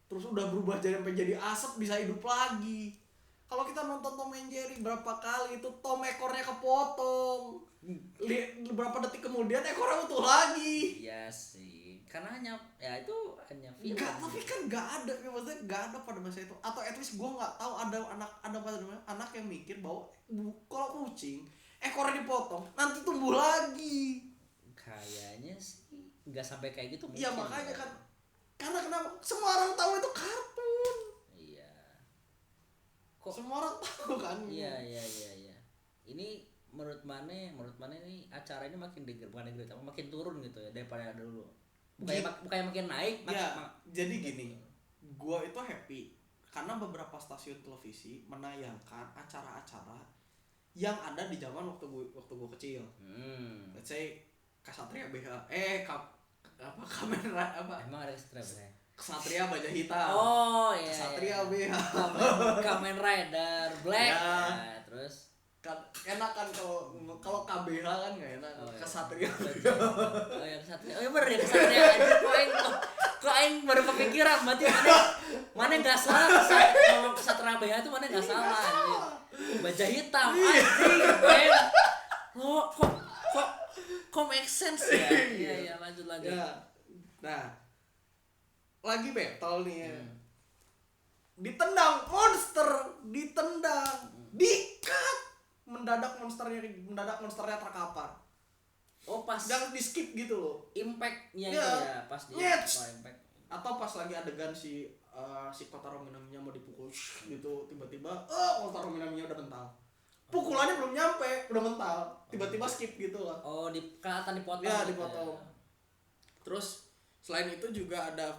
terus udah berubah jadi asap, bisa hidup lagi. Kalau kita nonton Tom and Jerry, berapa kali itu Tom ekornya kepotong, berapa detik kemudian ekornya utuh lagi. Iya sih. Karena hanya ya itu hanya film. Enggak, tapi kan nggak ada, ya maksudnya nggak ada pada masa itu. Atau at least gue nggak tahu ada anak yang mikir bahwa kalau kucing ekornya dipotong nanti tumbuh lagi. Kayaknya sih nggak sampai kayak gitu. Iya mungkin. makanya kan, karena kenapa? Semua orang tahu itu kartun. Iya. Kok? Semua orang tahu kan. Iya. Ini menurut mana ini acara ini makin makin turun gitu ya daripada dulu. Bukannya makin naik. Ya, jadi gini, gua itu happy karena beberapa stasiun televisi menayangkan acara-acara yang ada di zaman waktu gua kecil. Let's say Ksatria BH, kamera apa? Emang ada Ksatria? Ksatria Baja Hitam. Oh iya. Ksatria BH. Kamen Rider Black. Ya. Nah, terus Kan enak kan kalau KBH kan nggak enak. Oh, iya. Ksatria. Oh ya Ksatria. Oh iya bener ya Ksatria. Anjir, kok aing baru kepikiran berarti mana enggak salah ngomong Ksatria BH itu mana enggak salah anjir. Baja hitam anjing. Men. Lo kok make sense ya? Iya lanjut. Ya. Nah, lagi battle nih ya. Ditendang monster, di-cut. Mendadak monsternya terkapar. Oh pas Jangan di skip gitu loh. impact-nya Iya. itu ya pas dia Nyets. impact. Atau pas lagi adegan si Kotaro Minaminya mau dipukul gitu, tiba-tiba Kotaro Minaminya udah mental. Pukulannya belum nyampe, udah mental. Tiba-tiba skip gitu lah. Oh kelihatan dipotong. Ya, gitu dipotong. ya. Terus selain itu juga ada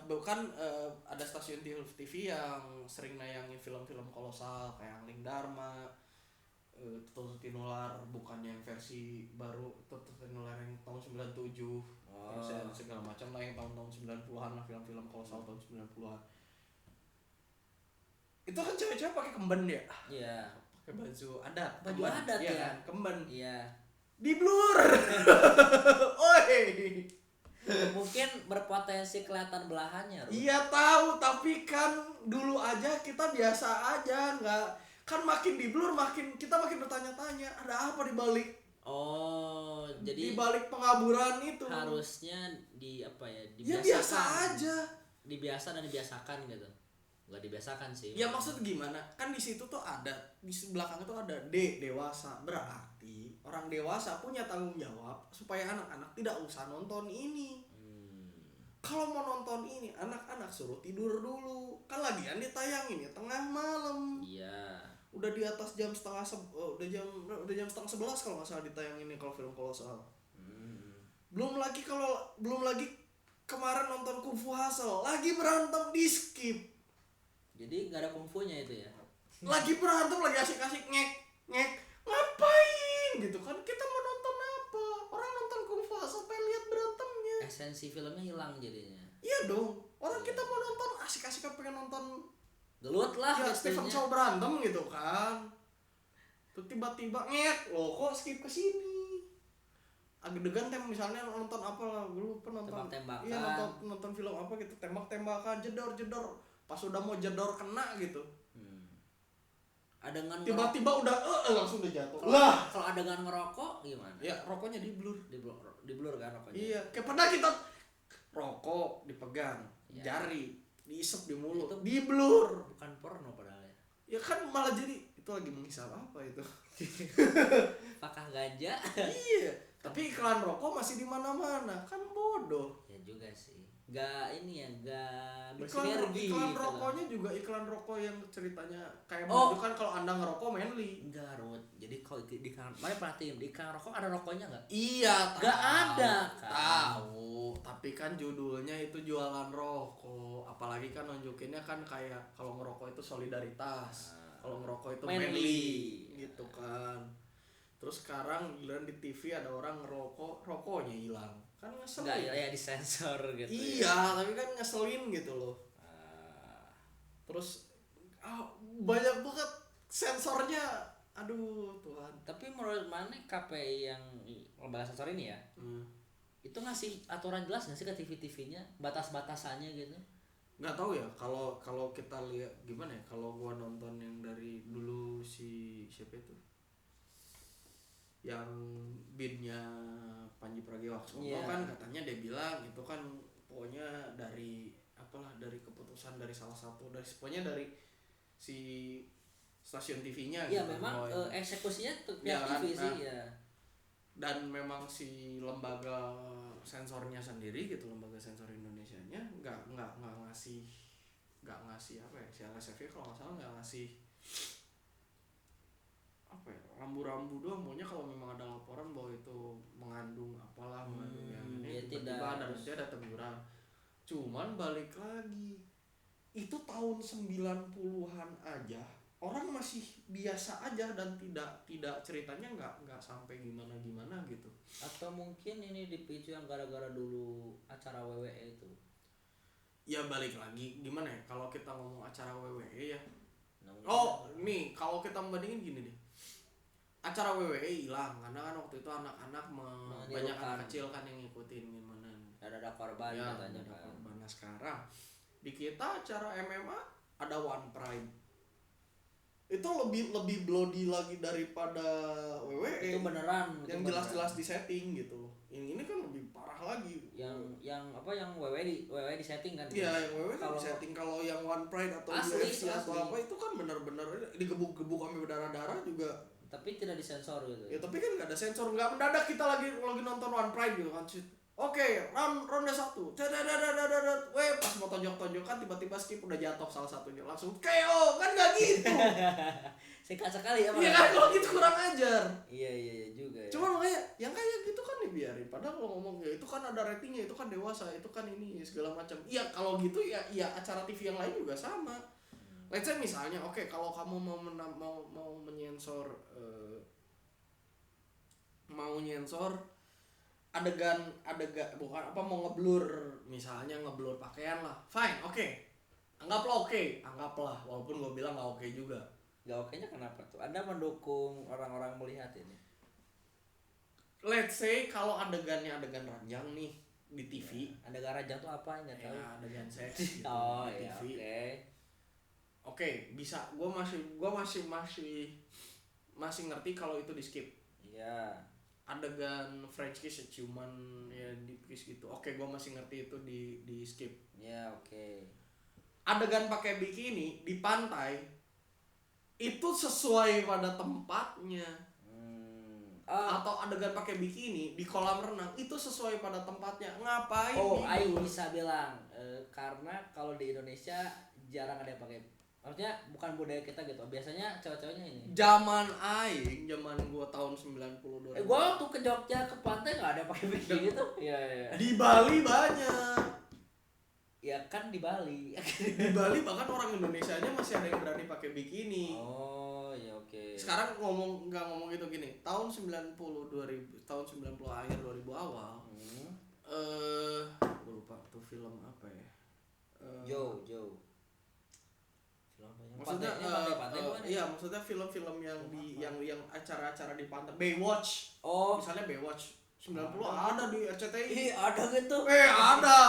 stasiun TV yang sering nayangin film-film kolosal kayak Angling Dharma, Tutul Tinular, bukannya yang versi baru, Tutul Tinular yang tahun 97, yang segala macam lah, yang tahun-tahun 90-an lah, film-film kolosal tahun 90-an. Itu kan cewek-cewek pakai kemben ya? Iya. Pakai baju adat. Baju kemben. adat Iya ya? kan? Kemben. Iya. Di blur. Oi. Mungkin berpotensi kelihatan belahannya. Iya tahu, tapi kan dulu aja kita biasa aja, nggak kan makin di blur kita makin bertanya-tanya ada apa di balik. Oh, jadi di balik pengaburan itu. harusnya di apa ya? Ya Dibiasakan. biasa aja. Dibiasa dan dibiasakan gitu. Enggak dibiasakan sih. Ya maksud gimana? Kan di situ tuh ada, di belakang itu ada dewasa. Berarti orang dewasa punya tanggung jawab supaya anak-anak tidak usah nonton ini. Kalau mau nonton ini, anak-anak suruh tidur dulu. Kan lagian ditayangin ya tengah malam. Iya. Udah di atas jam udah jam setengah 11 kalau nggak salah ditayangin nih kalau film kolosal. Belum lagi kemarin nonton Kung Fu Hustle, lagi berantem di skip. Jadi nggak ada kungfunya itu ya. Lagi berantem, lagi asik-asik ngek ngapain gitu kan, kita mau nonton apa, orang nonton Kung Fu Hustle pengen lihat berantemnya. Esensi filmnya hilang jadinya. Iya dong, orang kita mau nonton asik-asik kan, pengen nonton Gelut lah ya gitu Stephen nya. Chow berantem gitu kan. Tuh tiba-tiba loh kok skip ke sini. Adegan misalnya nonton apa lah, gue lupa nonton. Tembak-tembakan. Iya, nonton film apa gitu, tembak-tembakan, jedor. Pas udah mau jedor kena gitu. Adegan Tiba-tiba udah langsung udah jatuh. Kalau adegan ngerokok gimana? Ya, rokoknya di blur. Di blur kan rokoknya. Iya, kayak pernah kita rokok dipegang, Iya. jari diisep di mulut, Itu di blur. Bukan porno padahal ya. Ya kan malah jadi itu lagi menghisap apa itu. Apakah ganja? Iya, tapi iklan rokok masih di mana-mana, kan bodoh. Ya juga sih. Gak ini ya, gak Iklan bersinergi iklan gitu rokoknya loh. juga iklan rokok yang ceritanya kayak Oh. menunjukkan kalau Anda ngerokok manly. Enggak, Rut. Jadi kalau di iklan, mana perhatiin di iklan rokok ada rokoknya nggak? Iya, Nggak tahu, ada, kan? tahu. Tapi kan judulnya itu jualan rokok. Apalagi kan nunjukinnya kan kayak kalau ngerokok itu solidaritas, kalau ngerokok itu Manly. manly, gitu kan. Terus sekarang giliran di TV ada orang ngerokok, rokoknya hilang. Kan ngeselin. Enggak, ya disensor gitu. Iya, tapi kan ngeselin gitu loh. Ah, Terus banyak banget sensornya. Aduh, Tuhan. tapi menurut mana KPI yang lembaga sensor ini ya, itu ngasih aturan jelas nggak sih ke TV-TV-nya, batas-batasannya gitu? Nggak tahu ya, kalau kita lihat gimana ya, kalau gua nonton yang dari dulu si siapa itu yang binnya Panji Pragiwaksono. Iya. Kan katanya dia bilang itu kan pokoknya dari apalah, dari keputusan dari salah satu, dari pokoknya dari si stasiun TV-nya Iya gitu. memang Bahwa- eksekusinya tuh Iya pihak kan? TV sih Nah. ya. Dan memang si lembaga sensornya sendiri gitu, lembaga sensor Indonesianya nggak ngasih apa ya, si LSF kalau nggak salah nggak ngasih apa ya, rambu-rambu doang. Maunya kalau memang ada laporan bahwa itu mengandung apalah, mengandung yang Ya ini, tidak tiba-tiba ada harus. mesti ada teguran. Cuman balik lagi, itu tahun 90-an aja orang masih biasa aja dan tidak ceritanya nggak sampai gimana gitu. Atau mungkin ini dipicu yang gara-gara dulu acara WWE itu. Ya balik lagi gimana ya, kalau kita ngomong acara WWE ya, Nah, oh nih kalau kita membandingin gini deh, acara WWE hilang karena kan waktu itu anak-anak banyak anak kecil kan yang ngikutin gimana ada korban ya, katanya ada kan. korban. Nah sekarang di kita acara MMA ada One Pride, itu lebih bloody lagi daripada WWE Itu beneran. itu yang beneran. jelas-jelas di setting gitu. Ini kan lebih parah lagi. Yang apa yang WWE di setting kan. Iya, yang WWE kan Kalau- di setting. Kalau yang One Pride atau Asli, UFC atau asli. apa itu kan benar-benar digebuk-gebuk sampai berdarah-darah juga. Tapi tidak disensor gitu. Ya tapi kan nggak ada sensor, nggak mendadak kita lagi nonton One Pride gitu kan. Oke, ronde 1. Weh, pas mau tonjok-tonjokan tiba-tiba skip udah jatuh salah satunya. Langsung KO, kan nggak gitu. Singkat sekali ya. Iya kan, kalau gitu kurang ajar. Iya juga ya. Cuma makanya yang kayak gitu kan dibiarin. Padahal kalau ngomong ya itu kan ada ratingnya, itu kan dewasa, itu kan ini segala macam. Iya, kalau gitu ya acara TV yang lain juga sama. Let's say misalnya, oke, kalau kamu mau menyensor adegan bukan apa, mau ngeblur misalnya, ngeblur pakaian lah, fine, oke. Anggaplah walaupun gue bilang nggak oke juga. Gak oke-nya kenapa tuh? Anda mendukung orang-orang melihat ini? Let's say kalau adegannya adegan ranjang nih di TV, Ada garajang tuh apa? Nggak tahu. ya adegan seks gitu Oh di iya, TV. oke. Oke, bisa. Gue masih ngerti kalau itu di skip. Iya. Adegan French kiss, ciuman ya di kiss gitu. Oke, gue masih ngerti itu di skip. Iya, oke. Adegan pakai bikini di pantai itu sesuai pada tempatnya. Atau adegan pakai bikini di kolam renang itu sesuai pada tempatnya. Ngapain? Oh, gitu? Aing bisa bilang karena kalau di Indonesia jarang ada yang pakai. Maksudnya bukan budaya kita gitu. Biasanya cewek-ceweknya ini. Zaman gua tahun 90 Gua waktu ke Jogja ke pantai nggak ada pakai bikini gitu. Iya. Di Bali banyak. Ya kan di Bali. Di Bali bahkan orang Indonesianya masih ada yang berani pakai bikini. Oh, ya oke. Sekarang nggak ngomong gitu gini. Tahun 90 akhir 2000 awal. Gua lupa tuh film apa ya. Joe. Film apa? Maksudnya Pantai bukan ya? iya, maksudnya film-film yang acara-acara di pantai. Baywatch. Oh, Misalnya Baywatch 90 ada di RCTI. ada gitu. Ada.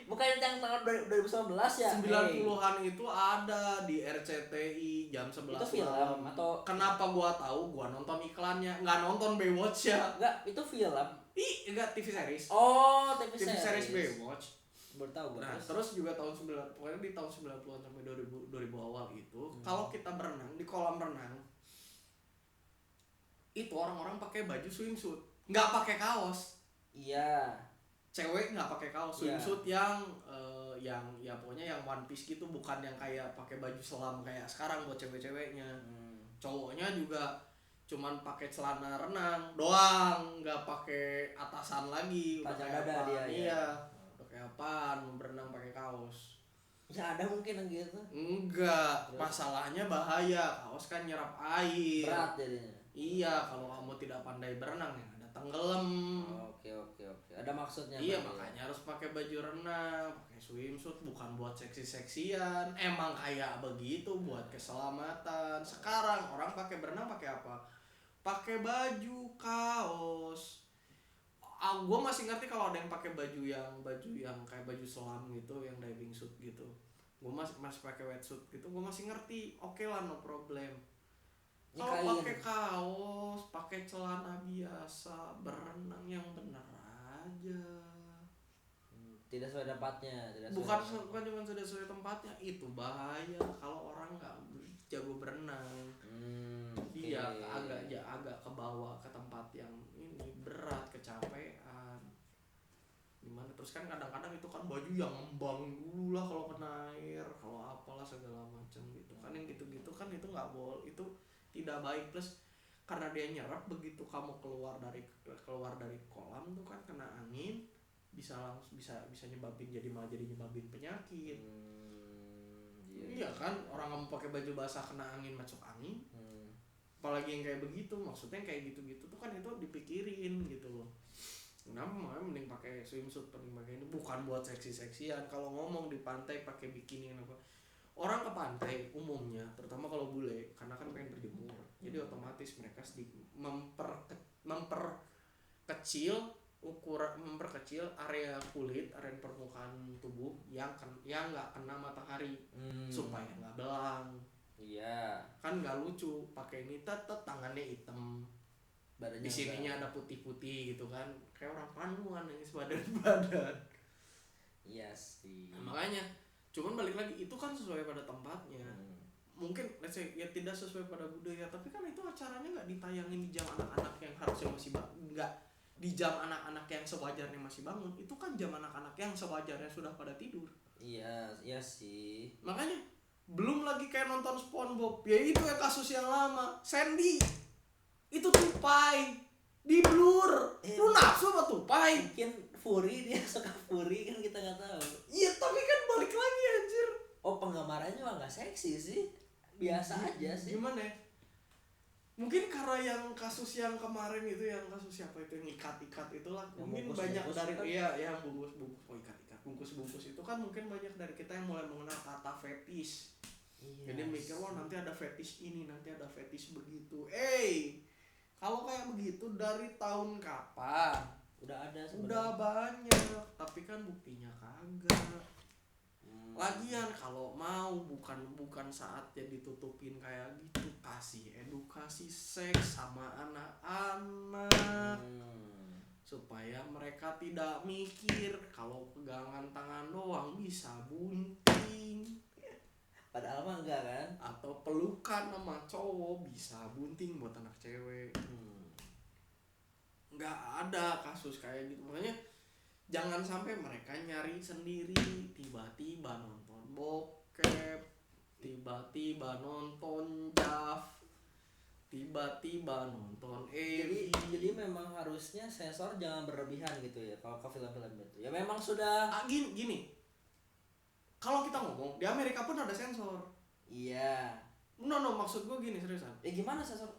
Bukan yang tahun 2019 ya? 90-an itu ada di RCTI jam 11 Itu film malam. atau Kenapa gua tahu? Gua nonton iklannya, nggak nonton Baywatch ya. enggak, itu film. Enggak, TV series. Oh, TV series Baywatch. Baru tahu gua. Nah, terus juga pokoknya di tahun 90-an sampai 2000 awal itu, kalau kita berenang di kolam renang, itu orang-orang pakai baju swimsuit, nggak pakai kaos. Iya. Cewek nggak pakai kaos, swimsuit yang ya pokoknya yang one piece gitu, bukan yang kayak pakai baju selam kayak sekarang buat cewek-ceweknya. Cowoknya juga cuman pakai celana renang doang, nggak pakai atasan lagi. Panjang dada dia. Iya. Udah kayak apaan mau berenang pakai kaos? Ya ada mungkin yang gitu. Enggak, masalahnya bahaya. Kaos kan nyerap air. Berat jadinya. Iya, kalau kamu tidak pandai berenang ya ada tenggelam. Oke. Ada maksudnya. Iya, makanya harus pakai baju renang, pakai swimsuit, bukan buat seksi-seksian. Emang kayak begitu buat keselamatan. Sekarang orang pakai berenang pakai apa? Pakai baju kaos. Gue masih ngerti kalau ada yang pakai baju yang kayak baju selam gitu, yang diving suit gitu. Gue masih pakai wetsuit gitu, gue masih ngerti. Oke lah, no problem. Kalau pakai kaos, pakai celana biasa, berenang yang benar aja. Tidak sesuai tempatnya. Bukan cuma sudah sesuai tempatnya, itu bahaya kalau orang nggak jago berenang. Dia agak ke bawah ke tempat yang ini berat, kecapean. Gimana? Terus kan kadang-kadang itu kan baju yang ngembang dulu lah kalau kena air, kalau apalah segala macam gitu kan, yang gitu-gitu kan itu nggak boleh, itu tidak baik. Plus karena dia nyerap, begitu kamu keluar dari kolam tuh kan kena angin, bisa nyebabin malah jadi nyebabin penyakit. Iya kan, orang kamu pakai baju basah kena angin, masuk angin. Apalagi yang kayak begitu, maksudnya yang kayak gitu-gitu tuh kan itu dipikirin gitu loh. Kenapa makanya mending pakai swimsuit, mending pakai ini, bukan buat seksi-seksian. Kalau ngomong di pantai pakai bikini apa, orang ke pantai umumnya, terutama kalau bule, karena kan pengen berjemur, jadi otomatis mereka sedikit memperkecil area kulit, area permukaan tubuh yang nggak kena matahari, supaya nggak belang. Iya. Kan nggak lucu pakai ini tangannya hitam, di sininya ada putih-putih gitu kan, kayak orang panuan yang sebadan-badan. Iya sih. Nah, makanya cuman balik lagi, itu kan sesuai pada tempatnya. Mungkin let's say ya tidak sesuai pada budaya, tapi kan itu acaranya nggak ditayangin di jam anak-anak yang harusnya masih nggak di jam anak-anak yang sewajarnya masih bangun. Itu kan jam anak-anak yang sewajarnya sudah pada tidur. Iya sih. Makanya belum lagi kayak nonton SpongeBob, ya itu ya kasus yang lama. Sandy itu tupai di blur. Lu nafsu sama tupai? Mungkin furry, dia suka furry kan, kita nggak tahu. Iya, tapi kan balik lagi anjir. Oh, penggambarannya mah nggak seksi sih, biasa aja sih. Gimana ya? Mungkin karena yang kasus yang kemarin itu, yang kasus siapa itu yang ikat-ikat itulah, yang mungkin banyak dari kan? Yang bungkus-bungkus, ikat-ikat, bungkus-bungkus itu kan mungkin banyak dari kita yang mulai mengenal kata fetish. Jadi mikir, wah nanti ada fetish ini, nanti ada fetish begitu. Kalau kayak begitu dari tahun kapan? Udah ada sebenarnya. Udah banyak, tapi kan buktinya kagak. Lagian kalau mau bukan saatnya ditutupin kayak gitu, kasih edukasi seks sama anak-anak. Supaya mereka tidak mikir kalau pegangan tangan doang bisa bunting. Padahal mah enggak kan? Atau pelukan sama cowok bisa bunting buat anak cewek. Nggak ada kasus kayak gitu. Makanya jangan sampai mereka nyari sendiri, tiba-tiba nonton bokep, tiba-tiba nonton JAV, tiba-tiba nonton jadi memang harusnya sensor jangan berlebihan gitu ya kalau ke film-film itu. Ya memang sudah gini. Kalau kita ngomong di Amerika pun ada sensor. Iya. No, maksud gue gini, seriusan. Gimana sensor?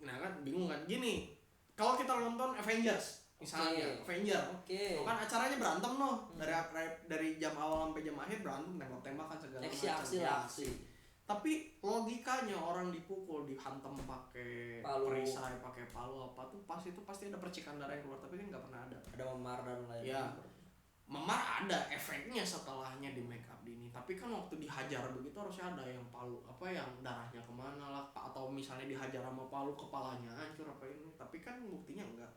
Nah kan bingung kan. Gini, kalau kita nonton Avengers misalnya, Avenger, kan acaranya berantem dari jam awal sampai jam akhir berantem, tembak-tembakan segala macam. Aksi. Tapi logikanya orang dipukul, dihantam pakai perisai, pakai palu apa tuh, pasti ada percikan darah yang keluar, tapi kan nggak pernah ada. Ada memar dan lain-lain. Ya, memar ada efeknya setelahnya di make up ini, tapi kan waktu dihajar begitu harusnya ada yang palu yang darahnya kemana lah, atau misalnya dihajar sama palu kepalanya hancur apa ini, tapi kan buktinya enggak.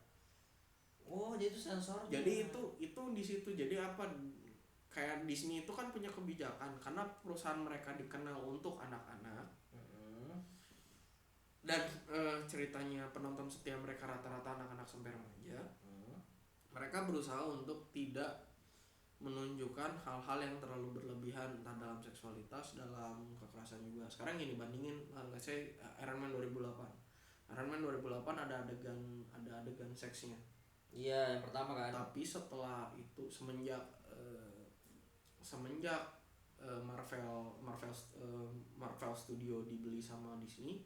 Oh, jadi itu sensor. Jadi itu di situ. Jadi apa? kayak Disney itu kan punya kebijakan karena perusahaan mereka dikenal untuk anak-anak. Dan ceritanya penonton setia mereka rata-rata anak-anak sampai remaja. Mereka berusaha untuk tidak menunjukkan hal-hal yang terlalu berlebihan, entah dalam seksualitas, dalam kekerasan juga. Sekarang gini, bandingin let's say Iron Man 2008. Iron Man 2008 ada adegan seksnya. Iya, yang pertama kan. Tapi setelah itu semenjak Marvel Studio dibeli sama Disney,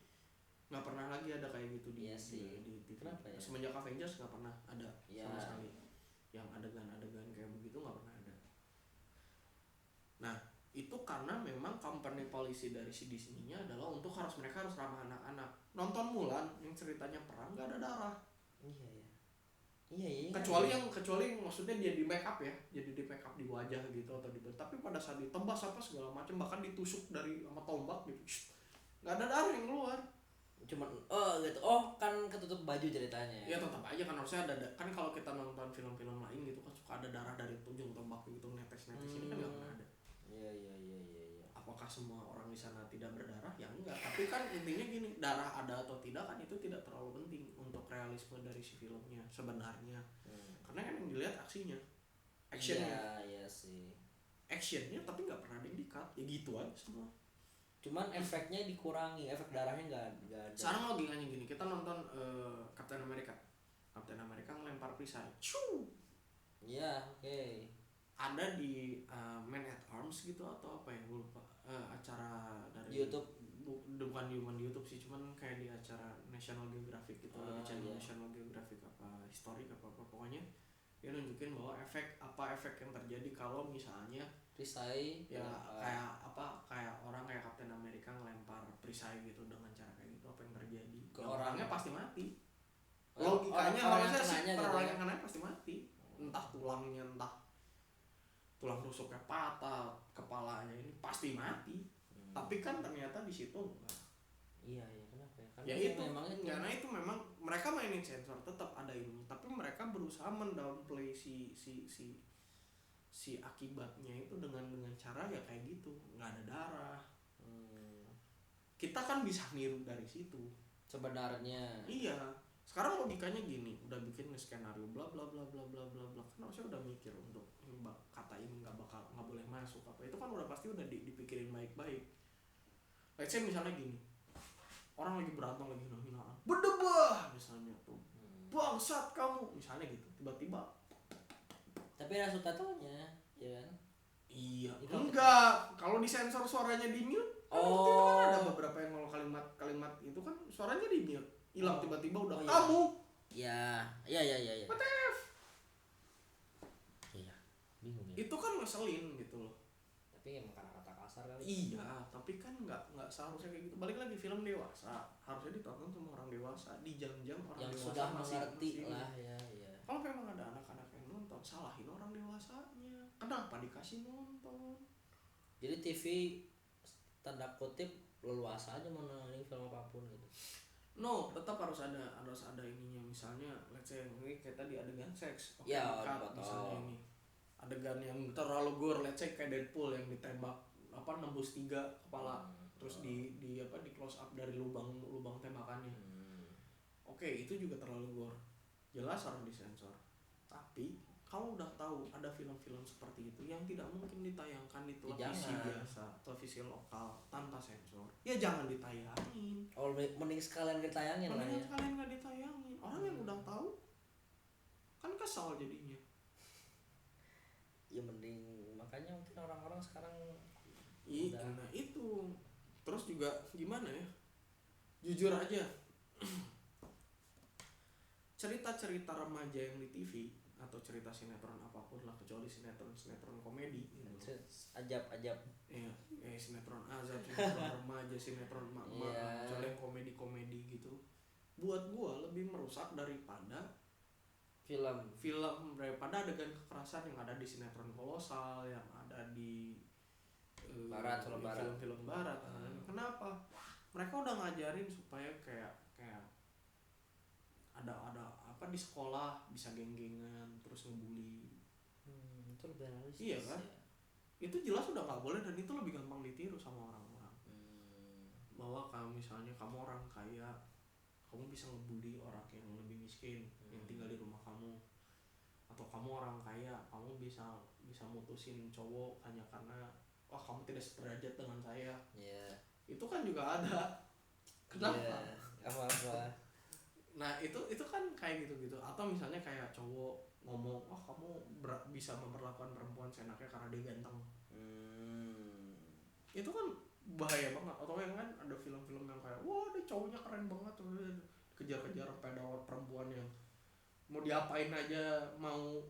nggak pernah lagi ada kayak gitu di TV. Kenapa ya? Semenjak Avengers nggak pernah ada sama Ya. sekali yang adegan-adegan kayak begitu, nggak pernah ada. Nah itu karena memang company policy dari si Disney-nya adalah untuk mereka harus ramah anak-anak. Nonton Mulan yang ceritanya perang nggak ada darah. Iya. Kecuali yang maksudnya dia di make up ya, jadi di make up di wajah gitu atau di, tapi pada saat ditebas apa segala macam, bahkan ditusuk dari sama tombak gitu, nggak ada darah yang keluar. Cuman gitu. Kan ketutup baju ceritanya. Ya tetap aja kan harusnya ada kan, kalau kita nonton film-film lain gitu kan suka ada darah dari ujung tombak gitu netes ini kan nggak pernah ada. Iya. Apakah semua orang di sana tidak berdarah? Ya enggak, tapi kan intinya gini, darah ada atau tidak kan itu tidak terlalu penting untuk realisme dari si filmnya sebenarnya. Karena kan yang dilihat aksinya, actionnya. Iya sih. Actionnya tapi nggak pernah ada yang di-cut, ya gitu aja semua. Cuman efeknya dikurangi, efek darahnya nggak ada. Sekarang logikanya gini, kita nonton Captain America ngelempar perisai, Iya, oke. ada di Man at Arms gitu atau apa ya, gue lupa, acara dari YouTube. Bukan di YouTube sih, cuman kayak di acara National Geographic gitu, di channel Iya. National Geographic apa historik apa pokoknya dia nunjukin bahwa efek yang terjadi kalau misalnya Perisai ya kayak orang kayak Captain America ngelempar perisai gitu dengan cara kayak gitu, apa yang terjadi Ke ya, orang. orangnya pasti mati. Orang Logikanya yang harusnya sih kenanya gitu orang ya. yang kena pasti mati, entah tulangnya, entah tulang rusuknya patah, kepalanya ini pasti mati. Tapi kan ternyata di situ enggak. Iya, kenapa ya? Karena Ya itu memang itu. karena itu memang mereka mainin sensor tetap ada ini, tapi mereka berusaha mendownplay si akibatnya itu dengan cara ya kayak gitu, nggak ada darah. Kita kan bisa niru dari situ Sebenarnya. iya. Sekarang logikanya gini, udah bikin skenario bla bla bla bla bla bla bla, kan harusnya udah mikir untuk kata ini nggak boleh masuk apa, itu kan udah pasti udah dipikirin baik-baik. Let's say misalnya gini, orang lagi berantem lagi hina-hinaan, berdebah misalnya tuh, bangsat kamu misalnya gitu, tiba-tiba Tapi ada subtitlenya, ya kan? iya Itu enggak, kalau disensor suaranya di mute. Itu kan ada beberapa yang kalau kalimat itu kan suaranya di mute, hilang tiba-tiba udah iya. kamu. Iya. What if? Iya. Bingung ya. Itu kan ngeselin gitu loh. Tapi emang kata kasar kali. Iya, tapi kan nggak seharusnya kayak gitu. Balik lagi, film dewasa harusnya ditonton sama orang dewasa di jam-jam orang Yang dewasa sudah masih mengerti lah ya. Kalau memang ada anak-anak yang nonton, salahin orang dewasanya. Kenapa dikasih nonton? Jadi TV tanda kutip leluasa aja mau nontonin film apapun gitu. No, tetap harus ada ininya. Misalnya, let's say ini kayak tadi adegan seks, oke, Ya, cut, dipotong. misalnya ini adegan yang terlalu gore, let's say kayak Deadpool yang ditembak nembus 3 kepala, terus di close up dari lubang tembakannya. Oke, itu juga terlalu gore, jelas harus disensor. Tapi kalau udah tahu ada film-film seperti itu yang tidak mungkin ditayangkan di televisi biasa, televisi lokal tanpa sensor, ya jangan ditayangin. Mending sekalian ditayangin lah ya. Sekalian nggak ditayangin. Orang yang udah tahu kan kesal jadinya. Ya mending, makanya mungkin orang-orang sekarang Iya, nah itu. Terus juga gimana ya? Jujur aja. Cerita-cerita remaja yang di TV atau cerita sinetron apapun lah, kecuali sinetron komedi gitu. Ajab. Iya, sinetron azab, sinetron remaja, sinetron emak-emak, Iya. kecuali yang komedi gitu. Buat gua lebih merusak daripada film, daripada adegan kekerasan yang ada di sinetron kolosal, yang ada di Barat, film-film barat. Kenapa? Mereka udah ngajarin supaya kayak ada apa di sekolah bisa geng-gengan terus ngebully. Itu lebih realistis. Iya kan? Ya. itu jelas udah nggak boleh, dan itu lebih gampang ditiru sama orang-orang. Bahwa kalau misalnya kamu orang kaya, kamu bisa ngebully orang yang lebih miskin yang tinggal di rumah kamu, atau kamu orang kaya, kamu bisa mutusin cowok hanya karena wah kamu tidak sederajat dengan saya. Itu kan juga ada. Kenapa? Apa-apa. Nah itu kan kayak gitu. Atau misalnya kayak cowok ngomong, wah kamu bisa memperlakukan perempuan seenaknya karena dia ganteng. Itu kan bahaya banget. Atau yang kan ada film-film yang kayak, wah dia cowoknya keren banget, kejar-kejar pedawat perempuan yang mau diapain aja mau,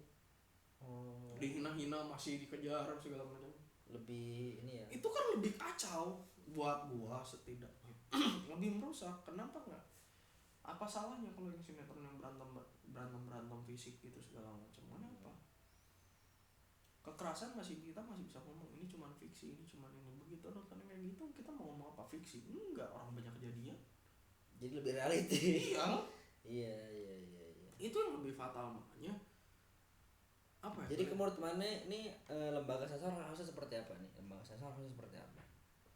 dihina-hina masih dikejar segala macam. Lebih ini ya. Itu kan lebih kacau buat gua setidaknya. Lebih merusak. Kenapa enggak? Apa salahnya kalau yang sinetron yang berantem fisik gitu segala macam? Kenapa? Kekerasan kita masih bisa ngomong ini cuma fiksi, ini cuma ini. Begitu nontonnya kayak gitu, kita mau ngomong apa fiksi? Enggak, orang banyak kejadian. Jadi lebih reality. Iya. Itu yang lebih fatal makanya. Apa ya? Jadi menurut mana ini lembaga sensor harusnya seperti apa nih? Lembaga sensor harusnya seperti apa?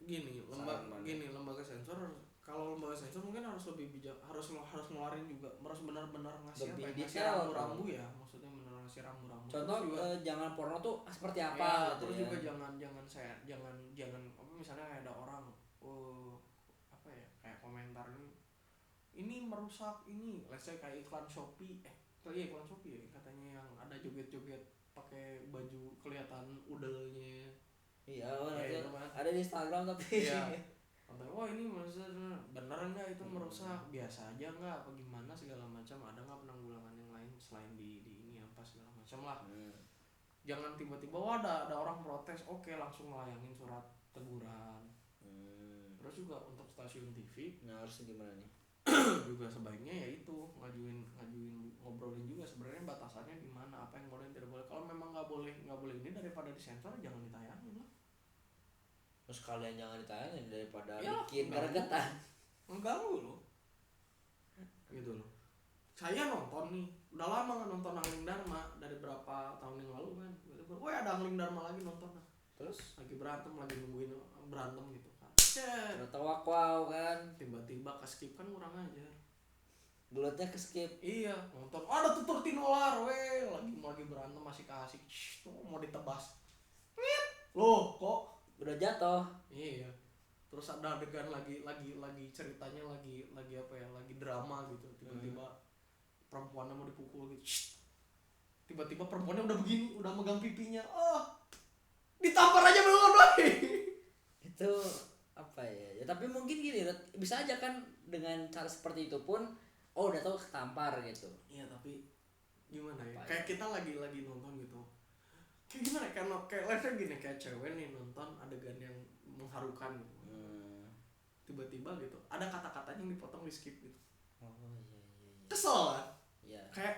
Lembaga sensor, kalau lembaga sensor mungkin harus lebih bijak, harus ngeluarin juga, harus benar-benar ngasih lebih apa? Ngasih rambu-rambu ya, maksudnya benar ngasih rambu-rambu. Contoh jangan porno tuh seperti apa ya, gitu terus ya. juga jangan apa, misalnya ada orang apa ya, kayak komentar ini merusak ini, let's say kayak iklan Shopee ya, katanya yang ada joget-joget pakai baju kelihatan udelnya. Iya, ya, ada di Instagram tapi iya. Wah ini maksudnya bener nggak itu merusak, biasa aja nggak apa gimana segala macam, ada nggak penanggulangan yang lain selain di ini apa segala macam lah. Jangan tiba-tiba wah ada orang protes, oke langsung melayangin surat teguran. Terus juga untuk stasiun TV harus gimana nih? juga sebaiknya ya itu ngajuin ngobrolin juga sebenarnya batasannya di mana, apa yang boleh dan tidak boleh. Kalau memang nggak boleh ini, daripada disensor jangan ditayangin lah. Terus kalian jangan ditayangin daripada ya, bikin gregetan. Mengganggu loh. Gitu loh. Saya nonton nih, udah lama nggak nonton Angling Dharma, dari berapa tahun yang lalu kan. Wah ada Angling Dharma lagi nonton. Terus lagi berantem, lagi nungguin berantem gitu kan. Udah wow kan. Tiba-tiba ke skip kan kurang ajar. Gelotnya ke skip. Iya, nonton. Ada tutur tinolar, lagi berantem masih kasih. Mau ditebas. Loh, kok udah jatuh. Iya. Terus ada adegan lagi ceritanya lagi apa ya? Lagi drama gitu. Tiba-tiba perempuannya mau dipukul gitu. Tiba-tiba perempuannya udah begini, udah megang pipinya. Ditampar aja belum doi. Itu apa ya? Ya tapi mungkin gini, bisa aja kan dengan cara seperti itu pun udah tahu ketampar gitu. Iya, tapi gimana ya? Kayak kita lagi nonton gitu. Kayak gimana? Kayak level gini, kayak cewek nih nonton adegan yang mengharukan gitu. Tiba-tiba gitu, ada kata-katanya yang dipotong di skip gitu. Iya. Kesel kan? Iya. Kayak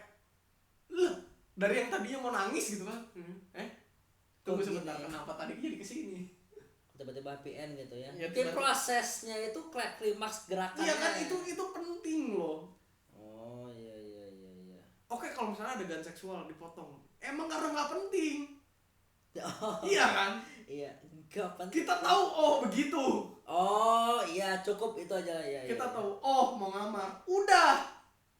dari yang tadinya mau nangis gitu kan. Tunggu sebentar, kenapa tadi jadi kesini? Tiba-tiba happy end gitu ya. Jadi prosesnya itu klimaks gerakannya. Iya kan, itu penting loh. Iya. Oke, kalau misalnya adegan seksual dipotong, emang karena nggak penting. Iya kan? Iya, nggak penting. Kita tahu begitu. Iya, cukup itu aja ya. Kita tahu mau ngamar, udah.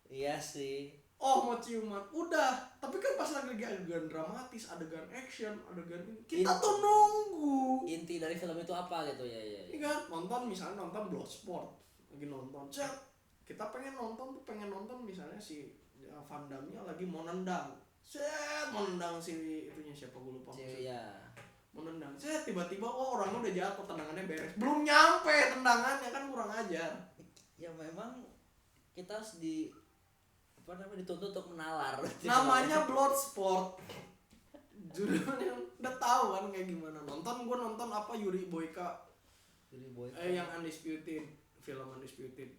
Iya sih. Mau ciuman, udah. Tapi kan pas lagi adegan dramatis, adegan action, adegan ini, kita tuh nunggu. Inti dari film itu apa gitu ya. Ini kan misalnya nonton Bloodsport, lagi nonton, kita pengen nonton misalnya si Van Damme-nya lagi mau nendang, mau nendang si itunya siapa gue lupa. Iya. Mau nendang, tiba-tiba orangnya udah jatuh, tendangannya beres, belum nyampe tendangannya, kan kurang ajar. Ya memang kita harus dituntut untuk menalar. Namanya Bloodsport. Judulnya udah tahu kan kayak gimana. Gue nonton apa Yuri Boyka. Yang Undisputed, film Undisputed.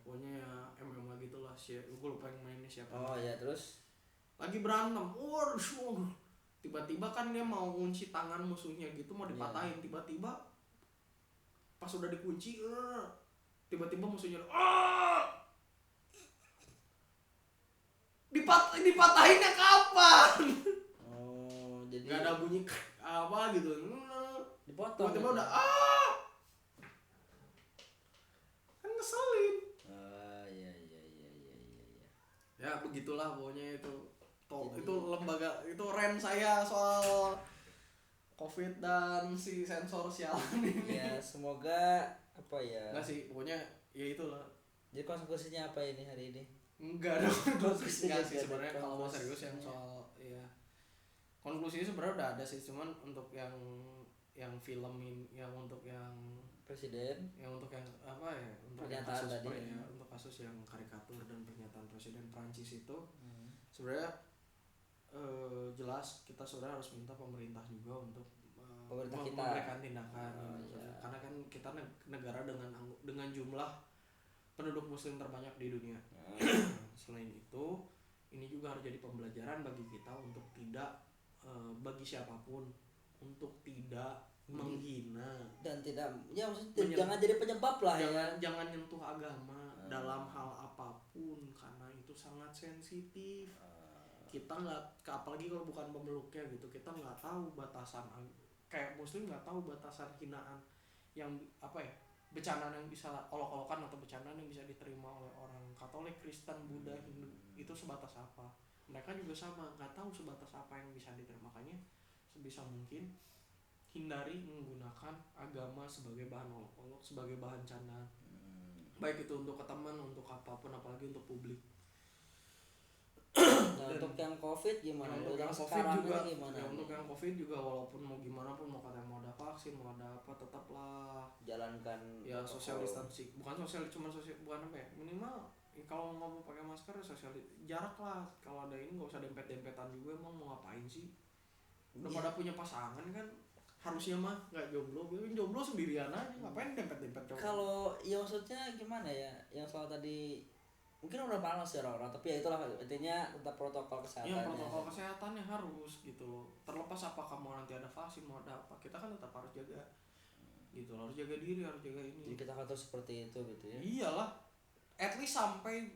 Pokoknya ya MMA gitulah, gue lupa yang mainnya siapa. Ya terus lagi berantem. Tiba-tiba kan dia mau ngunci tangan musuhnya gitu, mau dipatahin. Tiba-tiba pas udah dikunci, tiba-tiba musuhnya dipatahinnya kapan? Jadi nggak ada bunyi apa gitu. Dipotong. Tiba-tiba gitu. udah kan ngeselin. Iya iya iya iya iya. Ya begitulah pokoknya itu. Jadi- Itu lembaga itu rant saya soal COVID dan si sensor sialan ini. Ya semoga apa ya. Enggak sih, pokoknya ya itulah. Jadi konklusinya apa ini hari ini? Enggak dong. Konklusinya Enggak sih nggak ada sebenarnya kalau mau serius yang konklusinya. soal ya konklusinya sebenarnya udah ada sih, cuman untuk yang film ini, yang untuk yang Presiden. untuk yang apa ya, untuk yang Pernyataan kasus tadi. untuk kasus yang karikatur dan pernyataan Presiden Prancis itu sebenarnya jelas kita sebenarnya harus minta pemerintah juga untuk Pemerintah kita. memberikan tindakan iya. karena kan kita negara dengan jumlah penduduk muslim terbanyak di dunia. Selain itu ini juga harus jadi pembelajaran bagi kita untuk tidak bagi siapapun untuk tidak menghina Dan tidak ya maksudnya Menyen- jangan jadi penyebab lah ya. jangan nyentuh agama dalam hal apapun karena itu sangat sensitif. Kita nggak, apalagi kalau bukan pemeluknya gitu, kita nggak tahu batasan, kayak muslim nggak tahu batasan hinaan yang apa ya, bercandaan yang bisa olok-olokan atau bercandaan yang bisa diterima oleh orang Katolik, Kristen, Buddha, Hindu itu sebatas apa. Mereka juga sama, nggak tahu sebatas apa yang bisa diterima. Makanya sebisa mungkin hindari menggunakan agama sebagai bahan olok-olok, sebagai bahan candaan, baik itu untuk ke teman, untuk apapun, apalagi untuk publik. Nah, untuk yang COVID gimana? Untuk yang COVID sekarang juga, ini gimana? untuk yang COVID juga walaupun mau gimana pun, mau katanya mau ada vaksin, mau ada apa, tetaplah Jalankan ya protokol. social distancing, bukan bukan apa ya, minimal ya, kalau nggak mau pakai masker ya social jarak lah. Kalau ada ini nggak usah dempet-dempetan juga. Emang mau ngapain sih? Udah Iya. pada punya pasangan kan, harusnya mah nggak jomblo, jomblo sendirian aja, ngapain dempet-dempet cowok. Kalau ya maksudnya gimana ya? Yang soal tadi mungkin udah panas ya orang-orang, tapi ya itulah intinya tetap protokol kesehatan. Ya protokol kesehatannya harus gitu loh. Terlepas apakah mau nanti ada vaksin, mau ada apa, kita kan tetap harus jaga gitu loh, harus jaga diri, harus jaga Jadi ini. kita atur seperti itu gitu ya. Iyalah, at least sampai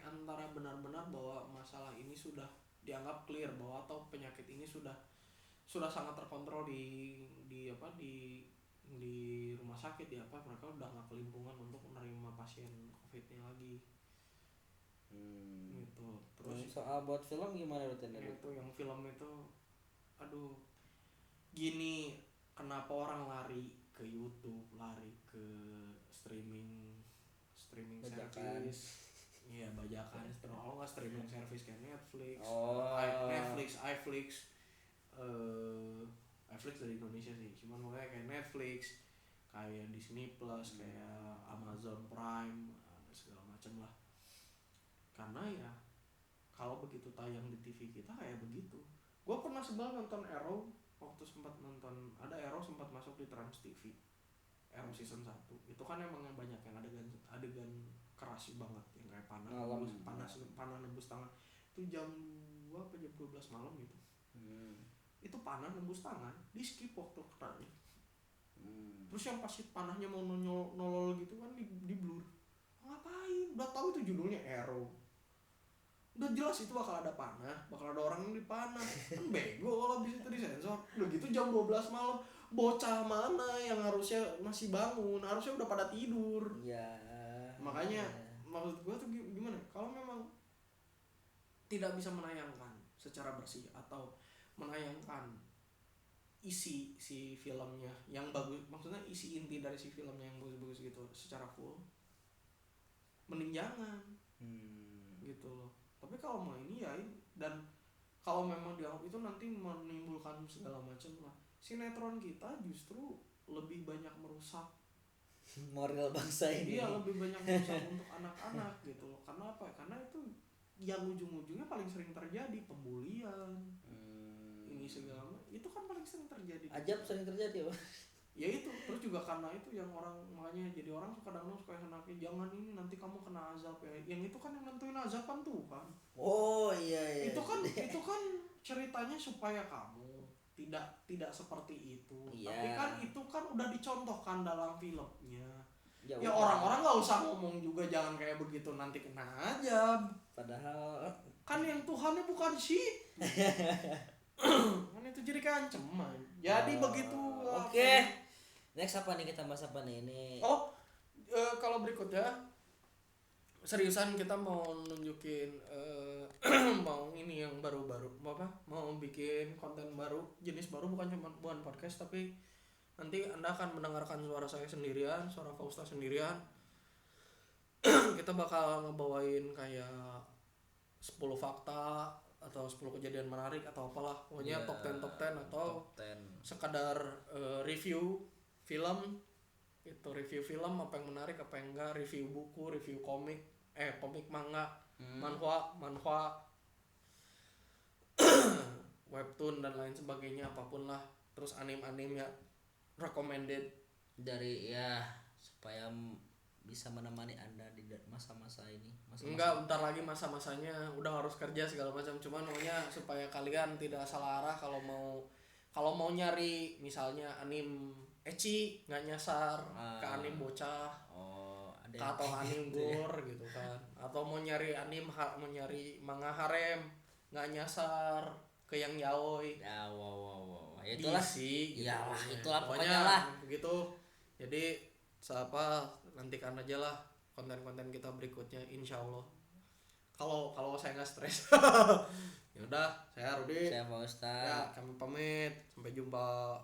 antara benar-benar bahwa masalah ini sudah dianggap clear, bahwa atau penyakit ini sudah sangat terkontrol di apa di rumah sakit, di apa, mereka udah nggak kelimpungan untuk menerima pasien COVID-nya lagi. Gitu. Terus Soal buat film gimana rutinnya? itu yang film itu, aduh, gini, kenapa orang lari ke YouTube, lari ke streaming Bajakan. service, iya bajakan, kalau nggak streaming service kayak Netflix, Oh. Netflix, iFlix dari Indonesia sih, cuman makanya kayak Netflix, kayak Disney Plus, kayak Amazon Prime, segala macam lah. Karena ya kalau begitu tayang di TV kita kayak begitu. Gue pernah sebel nonton Arrow, waktu sempat nonton, ada Arrow sempat masuk di Trans TV, Arrow season 1. Itu kan emang yang banyak yang adegan keras banget, yang kayak panah nembus tangan. Itu jam 2 apa jam 12 malam gitu. Itu panah nembus tangan, di skip waktu kenanya. Terus yang pas panahnya mau nolol gitu kan di blur. Ngapain? Udah tahu itu judulnya Arrow. Udah jelas itu bakal ada panah, bakal ada orang yang dipanah. Kan bego kalau abis itu disensor. Udah gitu jam 12 malam, bocah mana yang harusnya masih bangun, harusnya udah pada tidur. Ya. Makanya maksud gue tuh gimana? Kalau memang tidak bisa menayangkan secara bersih atau menayangkan isi si filmnya yang bagus, maksudnya isi inti dari si filmnya yang bagus-bagus gitu secara full, mending jangan gitu loh. Tapi kalau mau ini ya, dan kalau memang dianggap itu nanti menimbulkan segala macam lah, sinetron kita justru lebih banyak merusak Moral bangsa ini. iya, lebih banyak merusak untuk anak-anak gitu loh. Karena apa? Karena itu yang ujung-ujungnya paling sering terjadi pembulian, ini segala macam, itu kan paling sering terjadi. Ajab sering terjadi, Pak. Ya itu, terus juga karena itu yang orang, makanya jadi orang tuh kadang-kadang suka anaknya, jangan ini nanti kamu kena azab ya. Yang itu kan yang nentuin azab kan Tuhan. Oh iya. Itu kan ceritanya supaya kamu tidak seperti itu. Iya. Tapi kan itu kan udah dicontohkan dalam filmnya. Ya udah. orang-orang nggak usah ngomong juga jangan kayak begitu nanti kena azab. Padahal Kan yang Tuhannya bukan shit. Kan itu jadi kayak ancaman. Jadi begitu. Oke. Next apa nih, kita bahas apa nih ini? Oh, kalau berikutnya seriusan kita mau nunjukin mau ini yang baru-baru mau bikin konten baru, jenis baru, bukan podcast, tapi nanti Anda akan mendengarkan suara saya sendirian, suara Fausta sendirian. Kita bakal ngebawain kayak 10 fakta atau 10 kejadian menarik atau apalah, pokoknya top 10 atau top 10. sekadar review film. Itu review film apa yang menarik apa yang enggak, review buku, review komik, manga, manhwa, webtoon dan lain sebagainya, apapun lah. Terus anime ya recommended Dari ya supaya bisa menemani Anda di masa-masa ini. Enggak, bentar lagi masa-masanya udah harus kerja segala macam, cuman maunya supaya kalian tidak salah arah kalau mau nyari misalnya anime ecchi, nggak nyasar ke anime bocah, atau anime gore gitu kan, atau mau nyari mau nyari manga harem, nggak nyasar ke yang yaoi. Ya, wow. Itulah sih gitu. Iyalah, itulah pokoknya lah. Begitu. Jadi nantikan aja lah konten-konten kita berikutnya, insya Allah. Kalau saya nggak stres. Ya udah, saya Rudi. Saya Fausta. Ya, kami pamit. Sampai jumpa.